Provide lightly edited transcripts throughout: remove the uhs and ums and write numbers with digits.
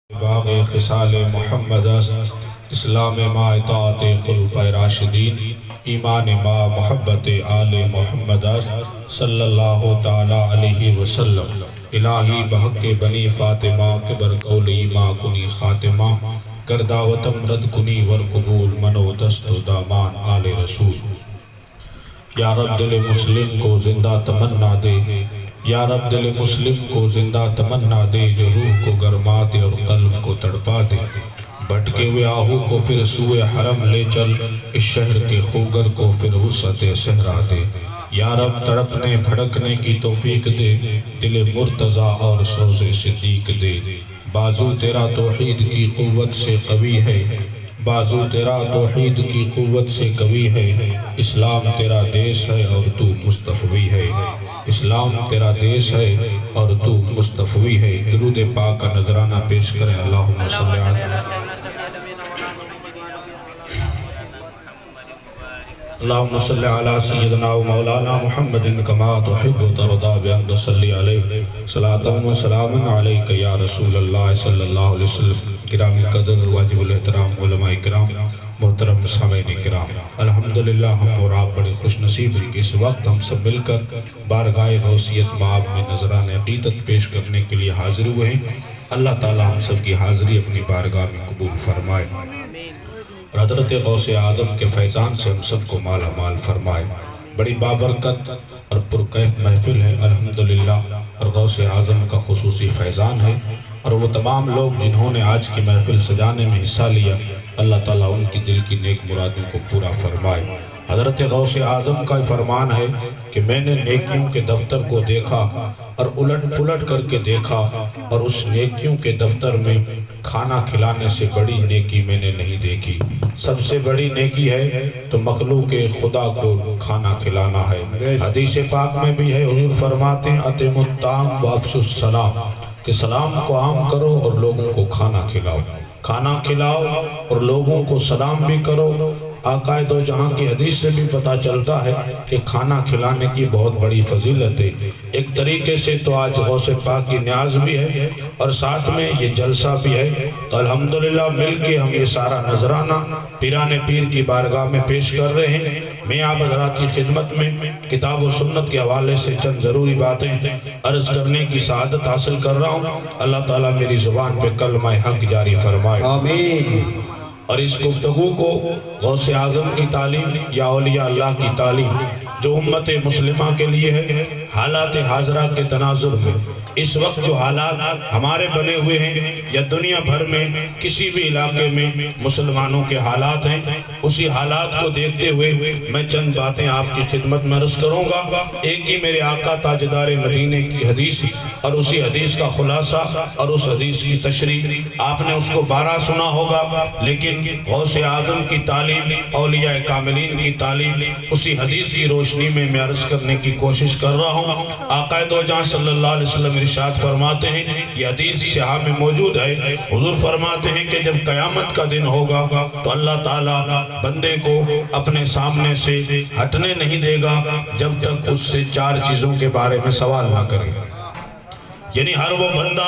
باغ خصال محمد اسلام ما اطاعت خلفائے راشدین ایمان ما محبت آل محمد صلی اللہ تعالی علیہ وسلم الہی بحق بنی فاطمہ کبر قولی ما کنی خاتمہ کرداوتم رد کنی ورقبول منو دست و دامان آل رسول۔ یا رب دل مسلم کو زندہ تمنا دے، یا رب دل مسلم کو زندہ تمنا دے، جو روح کو گرما دے اور قلب کو تڑپا دے۔ بھٹکے ہوئے آہو کو پھر سوئے حرم لے چل، اس شہر کے خوگر کو پھر وسعت صحرا دے۔ یا رب تڑپنے بھڑکنے کی توفیق دے، دل مرتضیٰ اور سوز صدیق دے۔ بازو تیرا توحید کی قوت سے قوی ہے، بازو تیرا توحید کی قوت سے قوی ہے۔ اسلام تیرا دیس ہے اور تو مصطفی ہے، اسلام تیرا دیس ہے اور تو مصطفی ہے۔ درود پاک کا نذرانہ پیش کریں۔ اللہم صلی علی اللہم صلی علی سیدنا و مولانا محمد کما تحب و ترضا بان تصلی علیہ صلاۃ و سلام علیک یا رسول اللہ صلی اللہ علیہ وسلم۔ کرام قدر واجب الاحترام علماء کرام، محترم سامعین کرام، الحمدللہ ہم اور آپ بڑے خوش نصیب ہیں کہ اس وقت ہم سب مل کر بارگاہ غوثیت مآب میں نذرانہ عقیدت پیش کرنے کے لیے حاضر ہوئے ہیں۔ اللہ تعالی ہم سب کی حاضری اپنی بارگاہ میں قبول فرمائے اور حضرت غوث اعظم کے فیضان سے ہم سب کو مالا مال فرمائے۔ بڑی بابرکت اور پرکیف محفل ہے الحمدللہ، اور غوث اعظم کا خصوصی فیضان ہے، اور وہ تمام لوگ جنہوں نے آج کی محفل سجانے میں حصہ لیا، اللہ تعالیٰ ان کی دل کی نیک مرادوں کو پورا فرمائے۔ حضرت غوث اعظم کا فرمان ہے کہ میں نے نیکیوں کے دفتر کو دیکھا اور الٹ پلٹ کر کے دیکھا، اور اس نیکیوں کے دفتر میں کھانا کھلانے سے بڑی نیکی میں نے نہیں دیکھی۔ سب سے بڑی نیکی ہے تو مخلوق خدا کو کھانا کھلانا ہے۔ حدیث پاک میں بھی ہے، حضور فرماتے ہیں اطعموا الطعام وافشوا السلام، کہ سلام کو عام کرو اور لوگوں کو کھانا کھلاؤ، کھانا کھلاؤ اور لوگوں کو سلام بھی کرو۔ آقا دو جہاں کی حدیث سے بھی پتہ چلتا ہے کہ کھانا کھلانے کی بہت بڑی فضیلت ہے۔ ایک طریقے سے تو آج غوث پاک کی نیاز بھی ہے اور ساتھ میں یہ جلسہ بھی ہے، تو الحمدللہ مل کے ہم یہ سارا نذرانہ پیران پیر کی بارگاہ میں پیش کر رہے ہیں۔ میں آپ حضرات کی خدمت میں کتاب و سنت کے حوالے سے چند ضروری باتیں عرض کرنے کی سعادت حاصل کر رہا ہوں۔ اللہ تعالیٰ میری زبان پہ کلمہ حق جاری فرمائے، آمین۔ اور اس گفتگو کو غوث اعظم کی تعلیم یا اولیاء اللہ کی تعلیم جو امت مسلمہ کے لیے ہے، حالات حاضرہ کے تناظر میں اس وقت جو حالات ہمارے بنے ہوئے ہیں یا دنیا بھر میں کسی بھی علاقے میں مسلمانوں کے حالات ہیں، اسی حالات کو دیکھتے ہوئے میں چند باتیں آپ کی خدمت میں عرض کروں گا۔ ایک ہی میرے آقا تاجدار مدینے کی حدیث اور اسی حدیث کا خلاصہ اور اس حدیث کی تشریح، آپ نے اس کو 12 سنا ہوگا، لیکن غوث اعظم کی تعلیم، اولیاء کاملین کی تعلیم، اسی حدیث کی روشنی میں عرض کرنے کی کوشش کر رہا ہوں۔ آقا دو جہاں صلی اللہ علیہ وسلم ارشاد فرماتے ہیں، یہ حدیث صحیح میں موجود ہے، حضور فرماتے ہیں کہ جب قیامت کا دن ہوگا تو اللہ تعالیٰ بندے کو اپنے سامنے سے ہٹنے نہیں دے گا جب تک اس سے 4 چیزوں کے بارے میں سوال نہ کرے۔ یعنی ہر وہ بندہ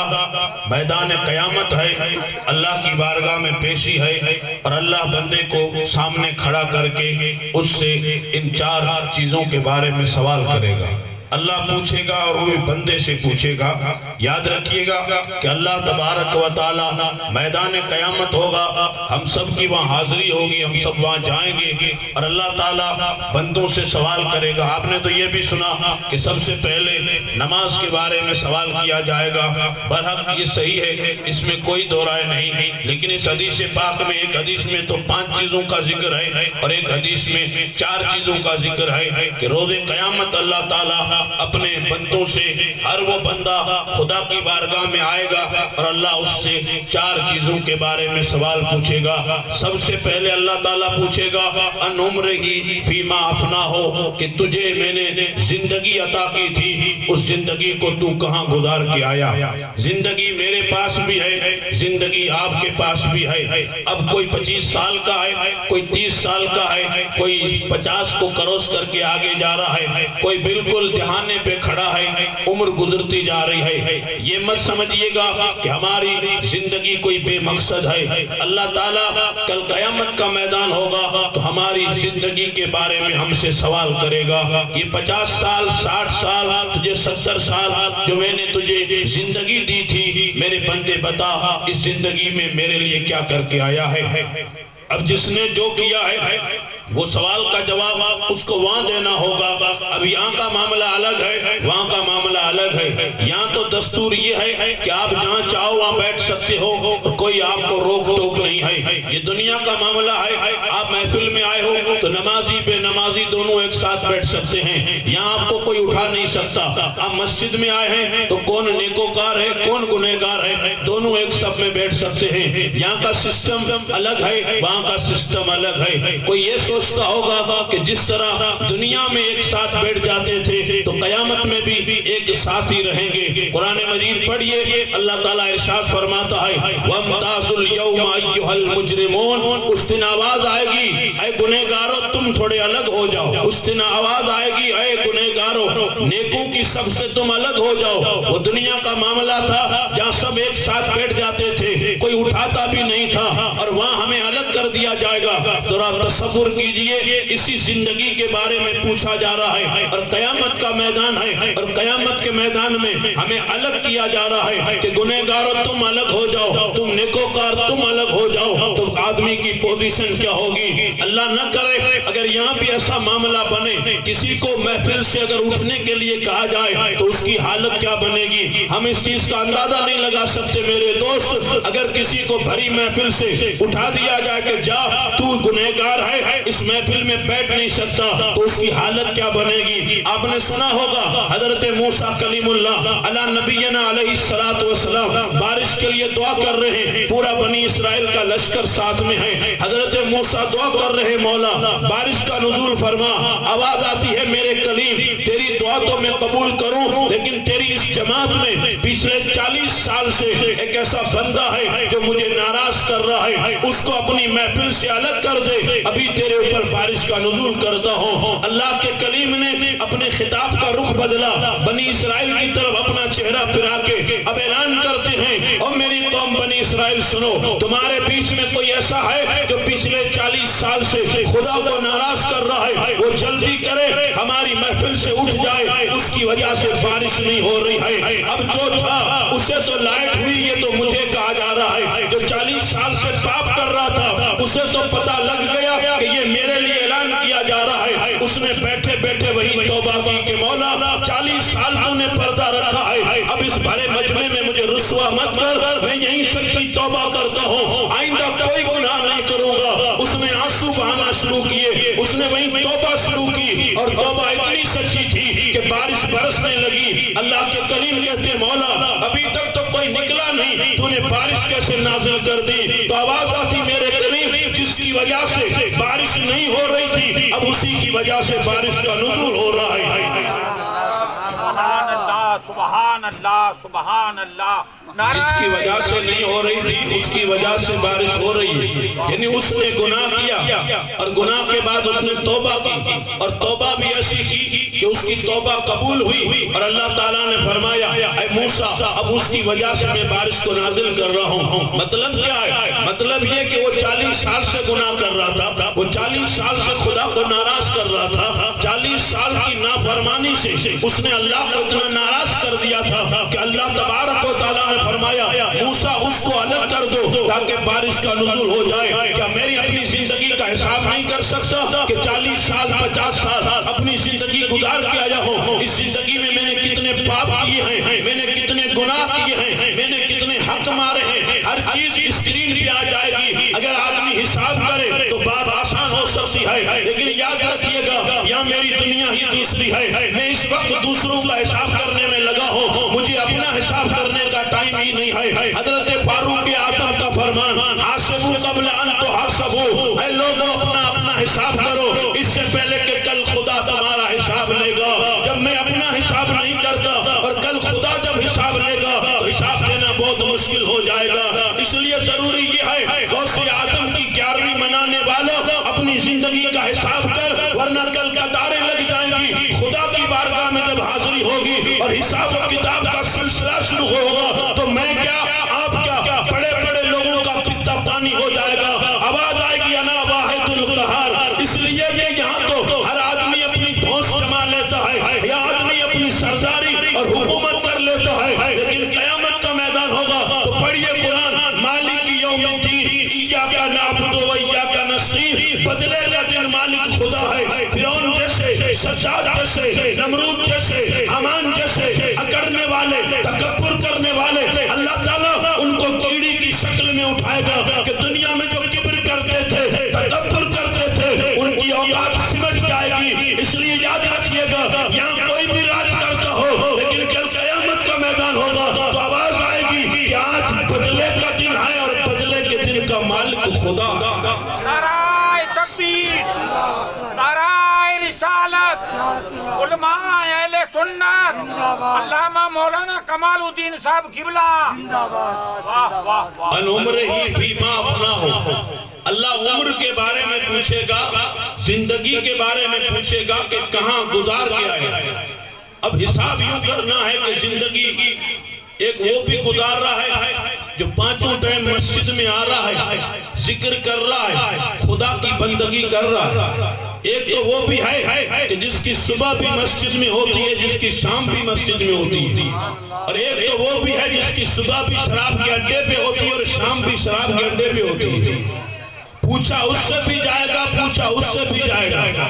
میدان قیامت ہے، اللہ کی بارگاہ میں پیشی ہے، اور اللہ بندے کو سامنے کھڑا کر کے اس سے ان 4 چیزوں کے بارے میں سوال کرے گا۔ اللہ پوچھے گا اور وہ بندے سے پوچھے گا۔ یاد رکھیے گا کہ اللہ تبارک و تعالی میدان قیامت ہوگا، ہم سب کی وہاں حاضری ہوگی، ہم سب وہاں جائیں گے، اور اللہ تعالیٰ بندوں سے سوال کرے گا۔ آپ نے تو یہ بھی سنا کہ سب سے پہلے نماز کے بارے میں سوال کیا جائے گا۔ برحق یہ صحیح ہے، اس میں کوئی دو رائے نہیں، لیکن اس حدیث پاک میں ایک حدیث میں تو 5 چیزوں کا ذکر ہے اور ایک حدیث میں 4 چیزوں کا ذکر ہے کہ روز قیامت اللہ تعالیٰ اپنے بندوں سے، ہر وہ بندہ خدا کی بارگاہ میں آئے گا اور اللہ اس سے 4 چیزوں کے بارے میں سوال پوچھے گا۔ سب سے پہلے اللہ تعالیٰ پوچھے گا ان عمرہی فیما افنا ہو، کہ تجھے میں نے زندگی عطا کی تھی، اس زندگی کو تو کہاں گزار کے آیا؟ زندگی میرے پاس بھی ہے، زندگی آپ کے پاس بھی ہے۔ اب کوئی 25 سال کا ہے، کوئی 30 سال کا ہے، کوئی 50 کو کروس کر کے آگے جا رہا ہے، کوئی بالکل زمانے پہ کھڑا ہے، عمر گزرتی جا رہی ہے، یہ مت سمجھیے گا کہ ہماری زندگی کوئی بے مقصد ہے۔ اللہ تعالیٰ کل قیامت کا میدان ہوگا تو ہماری زندگی کے بارے میں ہم سے سوال کرے گا کہ 50 سال 60 سال تجھے 70 سال جو میں نے تجھے زندگی دی تھی، میرے بندے بتا اس زندگی میں میرے لیے کیا کر کے آیا ہے۔ اب جس نے جو کیا ہے وہ سوال کا جواب اس کو وہاں دینا ہوگا۔ اب یہاں کا معاملہ الگ ہے، وہاں کا معاملہ الگ ہے۔ یہاں تو دستور یہ ہے کہ آپ جہاں چاہو وہاں بیٹھ سکتے ہو، کوئی آپ کو روک ٹوک نہیں ہے۔ یہ دنیا کا معاملہ ہے، آپ محفل میں آئے ہو تو نمازی بے نمازی دونوں ایک ساتھ بیٹھ سکتے ہیں، یہاں آپ کو کوئی اٹھا نہیں سکتا۔ آپ مسجد میں آئے ہیں تو کون نیکوکار ہے کون گنہگار ہے، دونوں ایک سب میں بیٹھ سکتے ہیں۔ یہاں کا سسٹم الگ ہے، وہاں کا سسٹم الگ ہے۔ کوئی یہ سوچتا ہوگا کہ جس طرح دنیا میں ایک ساتھ بیٹھ جاتے تھے تو قیامت میں بھی ایک ساتھ ہی رہیں گے۔ قرآن مجید پڑھیے، اللہ تعالیٰ ارشاد فرماتا ہے وَامْتَازُوا الْيَوْمَ أَيُّهَا الْمُجْرِمُونَ، اس دن آواز آئے گی اے گنہگارو تم تھوڑے الگ ہو جاؤ، اس دن آواز آئے گی اے گنہگارو نیکوں کی سب سے تم الگ ہو جاؤ۔ وہ دنیا کا معاملہ تھا جہاں سب ایک ساتھ بیٹھ جاتے تھے، کوئی اٹھاتا بھی نہیں تھا، اور وہاں ہمیں الگ کر دیا جائے گا۔ ذرا تصور کیجئے، اسی زندگی کے بارے میں پوچھا جا رہا ہے، اور قیامت کا میدان ہے، اور قیامت کے میدان میں ہمیں الگ کیا جا رہا ہے کہ گنہگارو تم الگ ہو جاؤ، تم نیکوکار تم الگ ہو جاؤ۔ تو آدمی کی پوزیشن کیا ہوگی؟ اللہ نہ کرے اگر یہاں بھی ایسا معاملہ بنے، کسی کو محفل سے اگر اٹھنے کے لیے کہا جائے تو اس کی حالت کیا بنے گی؟ ہم اس چیز کا اندازہ نہیں لگا سکتے میرے دوست۔ اگر کسی کو بھری محفل سے اٹھا دیا جائے کہ جا تو گنہگار ہے، اس محفل میں بیٹھ نہیں سکتا، تو اس کی حالت کیا بنے گی؟ آپ نے سنا ہوگا حضرت موسیٰ کلیم اللہ علی نبینا علیہ السلام بارش کے لیے دعا کر رہے ہیں، پورا بنی اسرائیل کا لشکر ساتھ میں ہے۔ حضرت موسیٰ دعا کر رہے مولا بارش کا نزول فرما۔ آواز آتی ہے میرے کلیم تیری دعا تو میں قبول کروں، لیکن تیری اس جماعت میں پچھلے 40 سال سے ایک ایسا بندہ ہے جو مجھے ناراض کر رہا ہے، اس کو اپنی محفل سے الگ کر دے، ابھی تیرے اوپر بارش کا نزول کرتا ہوں۔ اللہ کے کلیم نے اپنے خطاب کا رخ بدلا، بنی اسرائیل کی طرف اپنا چہرہ پھرا کے اب اعلان کرتے ہیں اور میری قوم بنی اسرائیل سنو، تمہارے بیچ میں کوئی ایسا ہے جو پچھلے 40 سال سے خدا کو ناراض کر رہا ہے، وہ جلدی کرے ہماری محفل سے اٹھ جائے، اس کی وجہ سے بارش نہیں ہو رہی ہے۔ اب جو تھا اسے تو لائٹ ہوئی، یہ تو مجھے کہا جا رہا ہے جو 40 سال سے پاپ کر رہا تھا اسے تو پتہ لگ گیا کہ یہ میرے لیے اعلان کیا جا رہا ہے۔ اس نے بیٹھے بیٹھے وہی توبہ کی کہ مولا 40 سال تو نے پردہ رکھا ہے، اب اس بھرے مجمع میں مجھے رسوا مت کر، میں یہیں سچی توبہ کرتا ہوں، آئندہ کوئی گناہ نہیں کروں گا۔ اس نے آنسو بہانا شروع کیے، اس نے وہیں توبہ شروع کی، اور توبہ اتنی سچی تھی کہ بارش برسنے لگی۔ اللہ کے کلیم کہتے مولا ابھی تک تو کوئی نکلا نہیں، تو نے بارش کیسے نازل کر دی؟ تو آواز آتی میرے کلیم جس کی وجہ سے بارش نہیں ہو رہی تھی اب اسی کی وجہ سے بارش کا نزول ہو رہا ہے۔ سبحان اللہ سبحان اللہ سبحان اللہ، جس کی وجہ سے نہیں ہو رہی تھی اس کی وجہ سے بارش ہو رہی ہے۔ یعنی اس نے گناہ کیا اور گناہ کے بعد اس نے توبہ کی، اور توبہ بھی ایسی کی کہ اس کی توبہ قبول ہوئی، اور اللہ تعالیٰ نے فرمایا اے موسیٰ اب اس کی وجہ سے میں بارش کو نازل کر رہا ہوں۔ مطلب کیا ہے؟ مطلب یہ کہ وہ 40 سال سے گناہ کر رہا تھا، وہ 40 سال سے خدا کو ناراض کر رہا تھا، 40 سال کی نافرمانی سے اس نے اللہ کو اتنا ناراض کر دیا تھا کہ اللہ تبارک و تعالیٰ نے فرمایا موسیٰ اس کو الگ کر دو تاکہ بارش کا نزول ہو جائے۔ کیا میری اپنی زندگی کا حساب نہیں کر سکتا کہ 40 سال 50 سال اپنی زندگی گزار کے آیا ہوں؟ اس زندگی میں میں نے کتنے پاپ کیے ہیں، میں نے کتنے گناہ کیے ہیں، میں نے کتنے حق مارے ہیں، ہر چیز اسکرین پہ آ جائے گی۔ اگر آدمی حساب کرے تو بات آسان ہو سکتی ہے، لیکن یاد رکھیے گا یہاں میری دنیا ہی دوسری ہے۔ میں اس وقت دوسروں کا حساب کرنے میں لگا ہوں، مجھے اپنا حساب کرنے کا ٹائم ہی نہیں ہے۔ حضرت فاروق اعظم کا فرمان حاسبوا قبل ان تحاسبوا، اے لوگوں اپنا اپنا حساب کرو اس سے پہلے کہ کل خدا تمہارا حساب لے گا۔ جب میں اپنا حساب نہیں کرتا اور کل خدا جب حساب لے گا تو حساب دینا بہت مشکل ہو جائے گا۔ اس لیے ضروری یہ ہے غوث اعظم کی 11ویں منانے والا اپنی زندگی کا حساب کر، ورنہ کل قطاریں لگ جائیں گی۔ خدا کی بارگاہ میں جب حاضر پانی ہوگی اور حساب و کتاب کا سلسلہ شروع ہوگا تو میں کیا آپ کیا بڑے بڑے لوگوں کا پتا پانی ہو جائے گا. آواز آئے گی انا واحد القہار. اس لیے کہ یہاں تو ہر آدمی اپنی دھوس جما لیتا ہے, یا آدمی اپنی سرداری اور حکومت کر لیتا ہے, لیکن قیامت کا میدان ہوگا تو پڑھیے قرآن. مالک یوم الدین ایاک نعبد و ایاک نستعین. بدلے کا دن مالک خدا ہے. فرعون جیسے, سجاد جیسے, نمرود جیسے, حامان جیسے اکڑنے والے, تکبر کرنے والے, اللہ تعالیٰ ان کو کیڑی کی شکل میں اٹھائے گا کہ دنیا میں جو کبر کرتے تھے, تکبر کرتے تھے, ان کی اوقات سمٹ جائے گی. اس لیے یاد رکھیے گا یہاں کوئی بھی راج کرتا ہو, لیکن کل قیامت کا میدان ہوگا تو آواز آئے گی کہ آج بدلے کا دن ہے اور بدلے کے دن کا مالک خدا. نعرہ تکبیر, نعرہ رسالت, علماء اہل سنت, علامہ مولانا کمال الدین صاحب قبلہ. واہ واہ واہ. ان عمرہ فیما افناہ. اللہ عمر کے بارے میں پوچھے گا, زندگی کے بارے میں پوچھے گا کہ کہاں گزار کے آئے. اب حساب یوں کرنا ہے کہ زندگی ایک وہ بھی گزار رہا ہے جو پانچوں ٹائم مسجد میں آ رہا ہے, ذکر کر رہا ہے, خدا کی بندگی کر رہا ہے. ایک تو وہ بھی ہے کہ جس کی صبح بھی مسجد میں ہوتی ہے, جس کی شام بھی مسجد میں ہوتی ہے, اور ایک تو وہ بھی ہے جس کی صبح بھی شراب کے اڈے پہ ہوتی ہے اور شام بھی شراب کے اڈے پہ ہوتی ہے. پوچھا اس سے بھی جائے گا, پوچھا اس سے بھی جائے گا,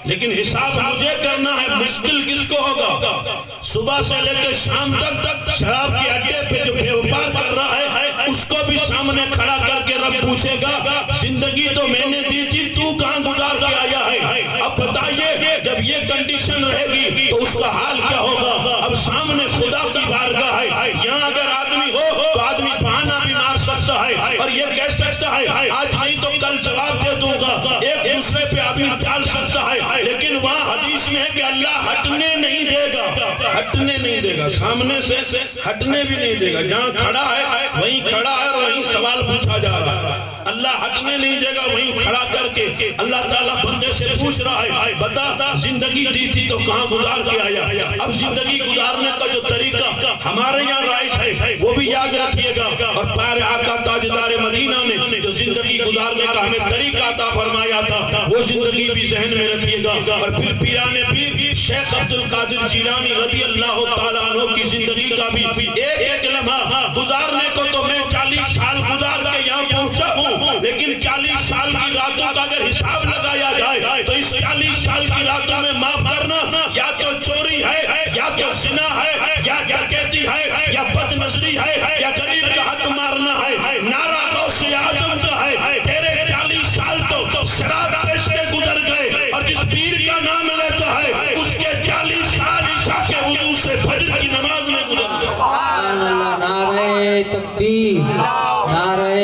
لیکن حساب مجھے کرنا ہے. مشکل کس کو ہوگا؟ صبح سے لے کے شام تک شراب کے اڈے پہ جو بیوپار کر رہا ہے, اس کو بھی سامنے کھڑا کر کے رب پوچھے گا زندگی تو میں نے دی تھی, تو کہاں گزار کے آیا ہے. اب بتائیے جب یہ کنڈیشن رہے گی تو اس کا حال کیا ہوگا؟ اب سامنے خدا کی بارگاہ ہے. یہاں اگر آدمی ہو تو آدمی بہانہ بھی مار سکتا ہے اور یہ کہہ سکتا ہے آج نہیں تو کل جواب دے دوں گا. ایک دوسرے پہ آدمی ڈال سکتا ہے, لیکن وہاں حدیث میں ہے کہ اللہ ہٹنے نہیں دے گا, ہٹنے نہیں دے گا, سامنے سے ہٹنے بھی نہیں دے گا. جہاں کھڑا ہے وہیں کھڑا ہے اور وہیں سوال پوچھا جا رہا ہے. اللہ ہٹنے نہیں دے گا, وہیں کھڑا کر کے اللہ تعالیٰ بندے سے پوچھ رہا ہے بتا زندگی دی تھی تو کہاں گزار کے آیا. اب زندگی گزارنے کا جو طریقہ ہمارے یہاں رائج ہے وہ بھی یاد رکھیے گا, اور پیارے آقا تاجدار مدینہ نے جو زندگی گزارنے کا ہمیں طریقہ عطا فرمایا تھا وہ زندگی بھی ذہن میں رکھیے گا. اور پھر پیران پیر شیخ عبدالقادر جیلانی رضی اللہ تعالیٰ عنہ کی زندگی کا بھی ایک ایک لمحہ گزارنے کو تو میں 40 سال گزار کے یہاں پہنچا ہوں, لیکن 40 سال کی راتوں کا اگر حساب لگایا جائے تو اس 40 سال کی راتوں میں معاف کرنا یا تو چوری ہے, یا تو زنا ہے, یا ڈکیتی ہے, یا بد نظری ہے, یا غریب کا حق مارنا ہے. نعرہ غوث اعظم کا ہے تیرے 40 سال تو شراب پیشتے گزر گئے, اور جس پیر کا نام لیتا ہے اس کے 40 سال عشاء کے وضو سے فجر کی نماز میں گزر گئے. سبحان اللہ. نعرہ تکبیر, نعرہ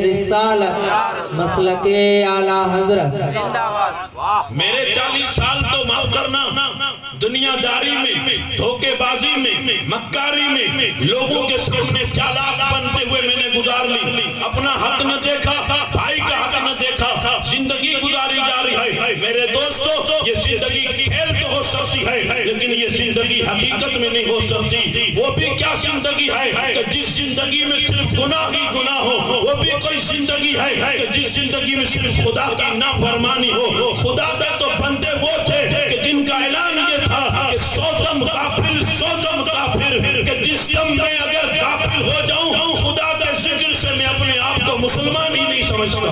رسالت, مسلک اعلیٰ حضرت. میرے 40 سال تو معاف کرنا دنیا داری میں, دھوکے بازی میں, مکاری میں, لوگوں کے سامنے چالاک بنتے ہوئے میں نے گزار لی. اپنا حق نہ دیکھا, بھائی کا حق نہ دیکھا, زندگی گزاری جا رہی ہے. میرے دوستو یہ زندگی کھیل تو ہو سکتی ہے, لیکن یہ زندگی حقیقت میں نہیں ہو سکتی. وہ بھی کیا زندگی ہے کہ جس زندگی میں صرف گناہ ہی گناہ ہو, وہ بھی کوئی زندگی ہے کہ جس زندگی میں صرف خدا کی نافرمانی ہو. خدا دے تو بندے وہ تھے کہ جن کا اعلان یہ تھا کہ سودم کافر, سودم کافر, کہ جس دم میں اگر کافر ہو جاؤں خدا کے ذکر سے میں اپنے آپ کو مسلمان ہی نہیں سمجھتا.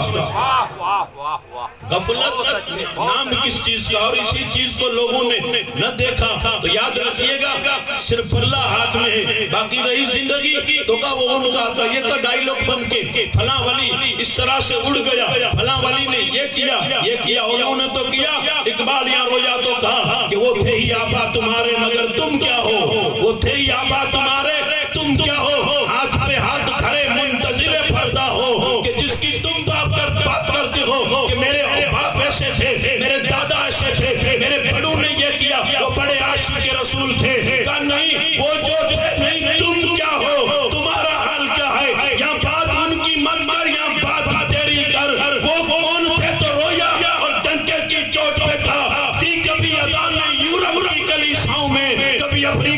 غفلت نام کس چیز کا, اور اسی چیز کو لوگوں نے نہ دیکھا تو یاد رکھیے گا صرف اللہ ہاتھ میں ہے, باقی رہی زندگی تو کا وہ ان کا تھا. یہ تو ڈائیلاگ بن کے فلاں ولی اس طرح سے اڑ گیا, فلاں ولی نے یہ کیا, یہ کیا, انہوں نے تو کیا. اقبال یہاں رویا تو کہا کہ وہ تھے ہی آبا تمہارے مگر تم کیا ہو, وہ تھے ہی آبا تمہارے تم کیا ہو. ہاتھ پہ ہاتھ دھرے منتظر فردا ہو کہ جس کی تم بات کرتے ہو کہ میرے باپ ایسے تھے, میرے دادا ایسے تھے, میرے بڑوں نے یہ کیا, وہ بڑے عاشق رسول تھے. کہا نہیں, وہ جو تھے نہیں, تم کیا ہو, تمہارا حال کیا ہے. یہاں بات ان کی مت کر, یہاں بات تیری کر. وہ کون تھے تو رویا اور ڈنکے کی چوٹ پہ کہا تھی کبھی اذان یورپ کی کلیساؤں میں, کبھی اپنی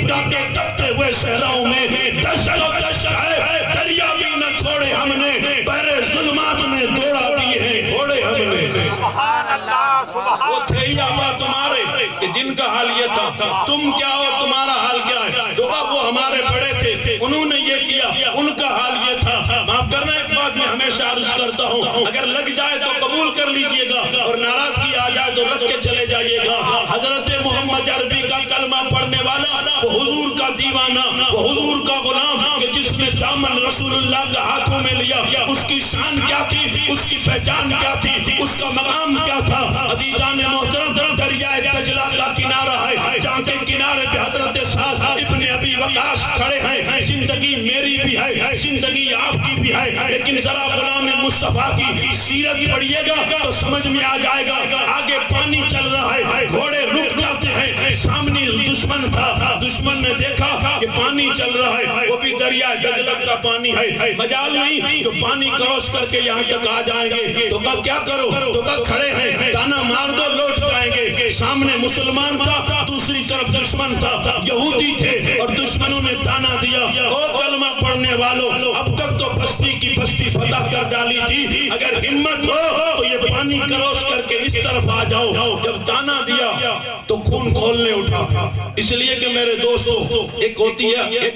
کیا ان کا حال یہ تھا. معاف کرنا ایک بات میں ہمیشہ عرض کرتا ہوں, اگر لگ جائے تو قبول کر لیجئے گا اور ناراضگی آ جائے تو رکھ کے چلے جائیے گا. حضرت محمد عربی کا کلمہ پڑھنے والا, وہ حضور کا دیوانہ, وہ حضور کا غلام کہ جس نے دامن رسول اللہ کا ہاتھوں میں لیا, اس کی شان کیا تھی, اس کی پہچان کیا تھی, اس کا مقام کیا تھا. عزیزان محترم, دریائے دجلہ کا کنارہ ہے جہاں کے کنارے پہ حضرت سعد ابن ابی وقاص کھڑے ہیں. زندگی میری بھی ہے, زندگی آپ کی بھی ہے, لیکن ذرا غلام مصطفیٰ کی سیرت پڑھیے گا تو سمجھ میں آ جائے گا. آگے پانی چل رہا ہے, گھوڑے رک جاتے ہیں, سامنے دشمن تھا, دشمن نے دیکھا کہ پانی چل رہا ہے, وہ بھی دریائے دجلہ کا پانی ہے, مجال نہیں تو پانی کراس کر کے یہاں تک آ جائیں گے. تو کہا کیا کرو, تو کہا کھڑے ہیں, تانا مار دو لوٹ جائیں گے. سامنے مسلمان تھا, دوسری طرف دشمن تھا, یہودی تھے, اور دشمنوں نے تانا دیا, او کلمہ پڑھنے والوں, اب تک تو بستی کی بستی فتح کر ڈالی تھی, اگر ہمت ہو تو یہ پانی کراس کر کے اس طرف آ جاؤ. جب تانا دیا تو خون کھولنے اٹھا. اس لیے کہ میرے دوستو, ایک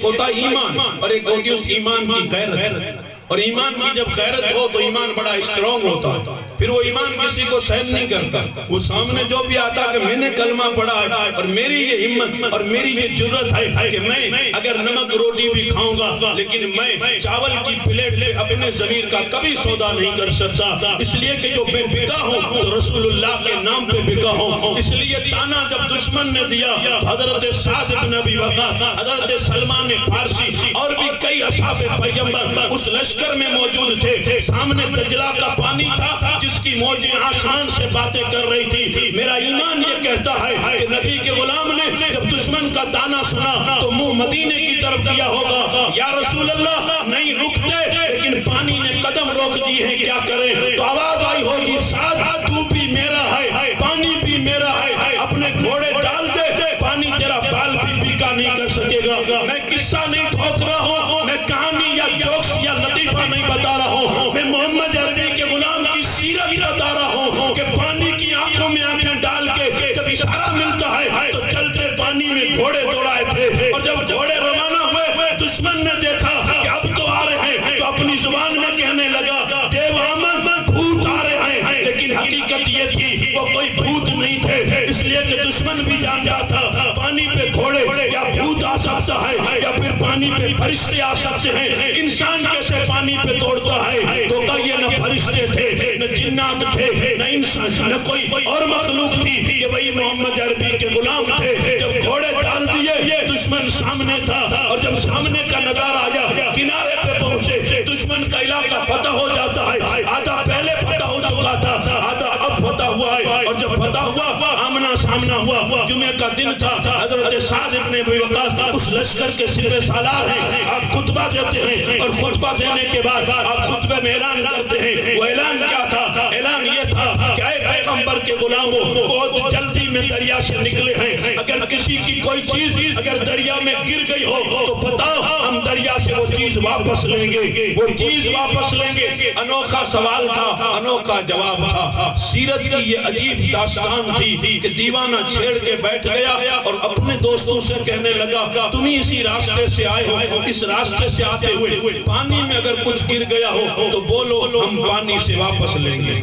ہوتا ایمان اور ایک ہوتی اس ایمان کی غیرت. اور ایمان کی جب غیرت ہو تو ایمان بڑا اسٹرانگ ہوتا ہے, پھر وہ ایمان کسی کو سہن نہیں کرتا. وہ سامنے جو بھی آتا کہ میں نے کلمہ پڑھا ہے اور میری یہ ہمت اور میری یہ جرت ہے کہ میں اگر نمک روٹی بھی کھاؤں گا لیکن میں چاول کی پلیٹ پہ اپنے ضمیر کا کبھی سودا نہیں کر سکتا. اس لیے کہ جو میں بکا ہوں تو رسول اللہ کے نام پہ بکا ہوں. اس لیے تانا جب دشمن نے دیا تو حضرت سعد بن ابی وقاص, حضرت سلمان فارسی اور بھی کئی اصحاب پیغمبر اس لشکر میں موجود تھے. سامنے دجلہ کا پانی تھا جس کی موجیں آسمان سے باتیں کر رہی تھی. میرا ایمان یہ کہتا ہے کہ نبی کے غلام نے جب دشمن کا تانا سنا تو منہ مدینے کی طرف کیا ہوگا, یا رسول اللہ نہیں رکتے, لیکن پانی نے قدم روک دی ہے, کیا کریں. تو آواز آئی ہوگی, سعد تو بھی میرا ہے, پانی بھی میرا ہے, اپنے گھوڑے ڈال دے, پانی تیرا بال بھی بیکا نہیں کر سکے گا. میں قصہ نہیں ٹھوک رہا ہوں, میں کہانی یا جوکس یا لطیفہ نہیں بتا رہا ہوں, میں محمد عربی کے غلام کی سیرت بتا رہا ہوں کہ پانی کی آنکھوں میں آنکھیں ڈال کے جب اشارہ ملتا ہے تو چلتے پانی میں گھوڑے دوڑائے تھے. اور جب گھوڑے روانہ ہوئے, دشمن نے دیکھا کہ اب تو آ رہے ہیں, تو اپنی زبان میں کہنے لگا, دیو آمد, بھوت آ رہے ہیں. لیکن حقیقت یہ تھی وہ کوئی بھوت نہیں تھے, اس لیے کہ دشمن بھی جانتا تھا پانی پہ گھوڑے یا بھوت آ سکتا ہے یا پھر پانی پہ فرشتے آ سکتے ہیں. انسان کیسے پانی پہ دوڑتا ہے؟ تو کہ یہ نہ فرشتے تھے, نہ جنات تھے, نہ انسان, نہ کوئی اور مخلوق تھی, کہ وہی محمد عربی کے غلام تھے. جب گھوڑے ڈال دیے, دشمن سامنے تھا, اور جب سامنے کا نظارہ آیا, کنارے پہ پہنچے, دشمن کا علاقہ فتح ہو جاتا ہے. آدھا پہلے فتح ہو چکا تھا, آدھا اب فتح ہوا ہے. اور جب فتح ہوا, آمنا سامنا ہوا, جمعہ کا دن تھا. حضرت سعد ابن ابی وقاص اس لشکر کے سپہ سالار ہیں. آپ خطبہ دیتے ہیں, اور خطبہ دینے کے بعد آپ خطبے میں اعلان کرتے ہیں. وہ اعلان کیا تھا؟ اعلان یہ تھا کہ اے پیغمبر کے غلاموں, بہت جلدی میں دریا سے نکلے ہیں, اگر کسی کی کوئی چیز اگر دریا میں گر گئی ہو تو بتاؤ, ہم دریا سے وہ چیز واپس لیں گے, وہ چیز واپس لیں گے. انوکھا سوال تھا, انوکھا جواب تھا. سیرت کی یہ عجیب داستان تھی کہ دیوانہ چھیڑ کے بیٹھ گیا اور اپنے دوستوں سے کہنے لگا, تم ہی اسی راستے سے آئے ہو, اس راستے سے آتے ہوئے پانی میں اگر کچھ گر گیا ہو تو بولو, ہم پانی سے واپس لیں گے.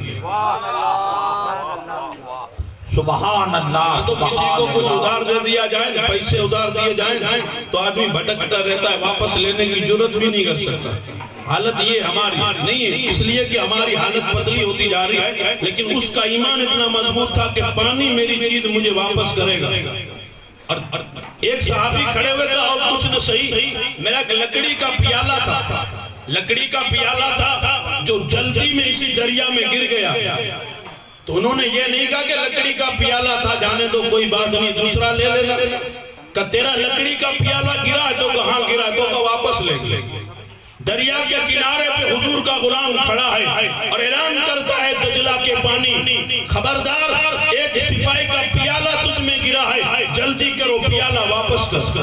سبحان اللہ. تو کسی کو کچھ ادھار دے دیا جائے, پیسے ادھار دیے جائیں تو آدمی بھٹکتا رہتا ہے, واپس لینے کی جرت بھی نہیں کر سکتا. حالت یہ ہماری نہیں ہے, اس لیے کہ ہماری حالت پتلی ہوتی جا رہی ہے, لیکن اس کا ایمان اتنا مضبوط تھا کہ پانی میری چیز مجھے واپس کرے گا. اور ایک صحابی کھڑے ہوئے تھا, اور کچھ نہ صحیح, میرا لکڑی کا پیالہ تھا, لکڑی کا پیالہ تھا جو جلدی میں اسی دریا میں گر گیا. تو انہوں نے یہ نہیں کہا کہ لکڑی کا پیالہ تھا, جانے دو کوئی بات نہیں, دوسرا لے لینا. کہ تیرا لکڑی کا پیالہ گرا ہے, تو کہاں گرا, تو کہ واپس لے لے. دریا کے کنارے پہ حضور کا غلام کھڑا ہے اور اعلان کرتا ہے دجلہ کے پانی, خبردار, ایک سپاہی کا پیالہ تجھ میں گرا ہے, جلدی کرو پیالہ واپس کر.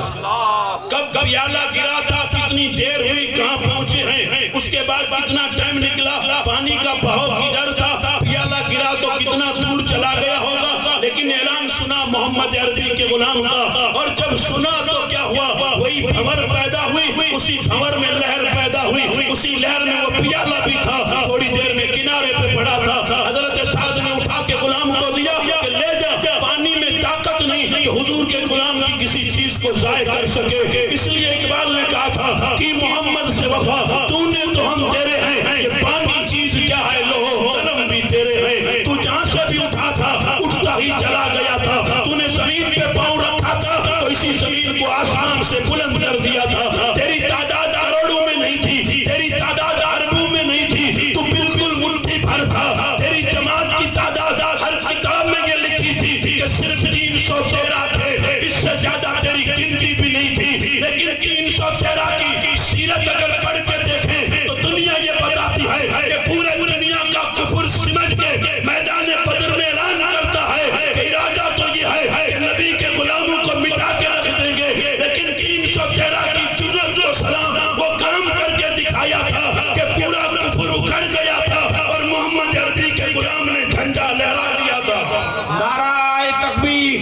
کب پیالہ گرا تھا, کتنی دیر ہوئی, کہاں پہنچے ہیں, اس کے بعد کتنا ٹائم نکلا, پانی کا بہاؤ کدھر تھا, پیالہ گرا تو کتنا دور چلا گیا ہوگا. لیکن اعلان سنا محمد عربی کے غلام کا, اور جب سنا تو کیا ہوا, وہی وہی بھنور پیدا ہوئی، اسی بھنور میں لہر پیدا ہوئی، اسی لہر میں وہ پیالہ بھی تھا، تھوڑی دیر میں کنارے پہ پڑا تھا، حضرت سعد نے اٹھا کے غلام کو دیا کہ لے جا، پانی میں طاقت نہیں کہ حضور کے غلام کی کسی چیز کو ضائع کر سکے، اس لیے اقبال نے کہا تھا کہ محمد سے وفا تو نے تو ہم تیرے ہیں، یہ پانی چیز کیا ہے، لوہ قلم بھی تیرے ہیں، تو جہاں سے بھی اٹھا تھا اٹھتا ہی چلا گیا تھا، تو نے زمین پہ پاؤں رکھا تھا تو اسی زمین کو آسمان سے بلند کر دیا تھا، تیری تعداد کروڑوں میں نہیں تھی، تیری تعداد اربوں میں نہیں تھی، تو بالکل مٹھی بھر تھا، تیری جماعت کی تعداد ہر کتاب میں یہ لکھی تھی کہ صرف 313 تھے، اس سے زیادہ تیری گنتی بھی نہیں تھی، لیکن 313 کی سیرت اگر پڑھ کے دیکھیں تو دنیا یہ بتاتی ہے کہ پورے دنیا کا کفر سمٹ کے میدان بدر میں اعلان کرتا ہے کہ ارادہ تو یہ ہے کہ نبی کے غلاموں کو مٹا کے رکھ دیں گے، لیکن 313 کی جرأت و سلام وہ کام کر کے دکھایا تھا کہ پورا کفر اکھڑ گیا تھا اور محمد عربی کے غلام نے جھنڈا لہرا دیا تھا۔ نعرہ تکبیر،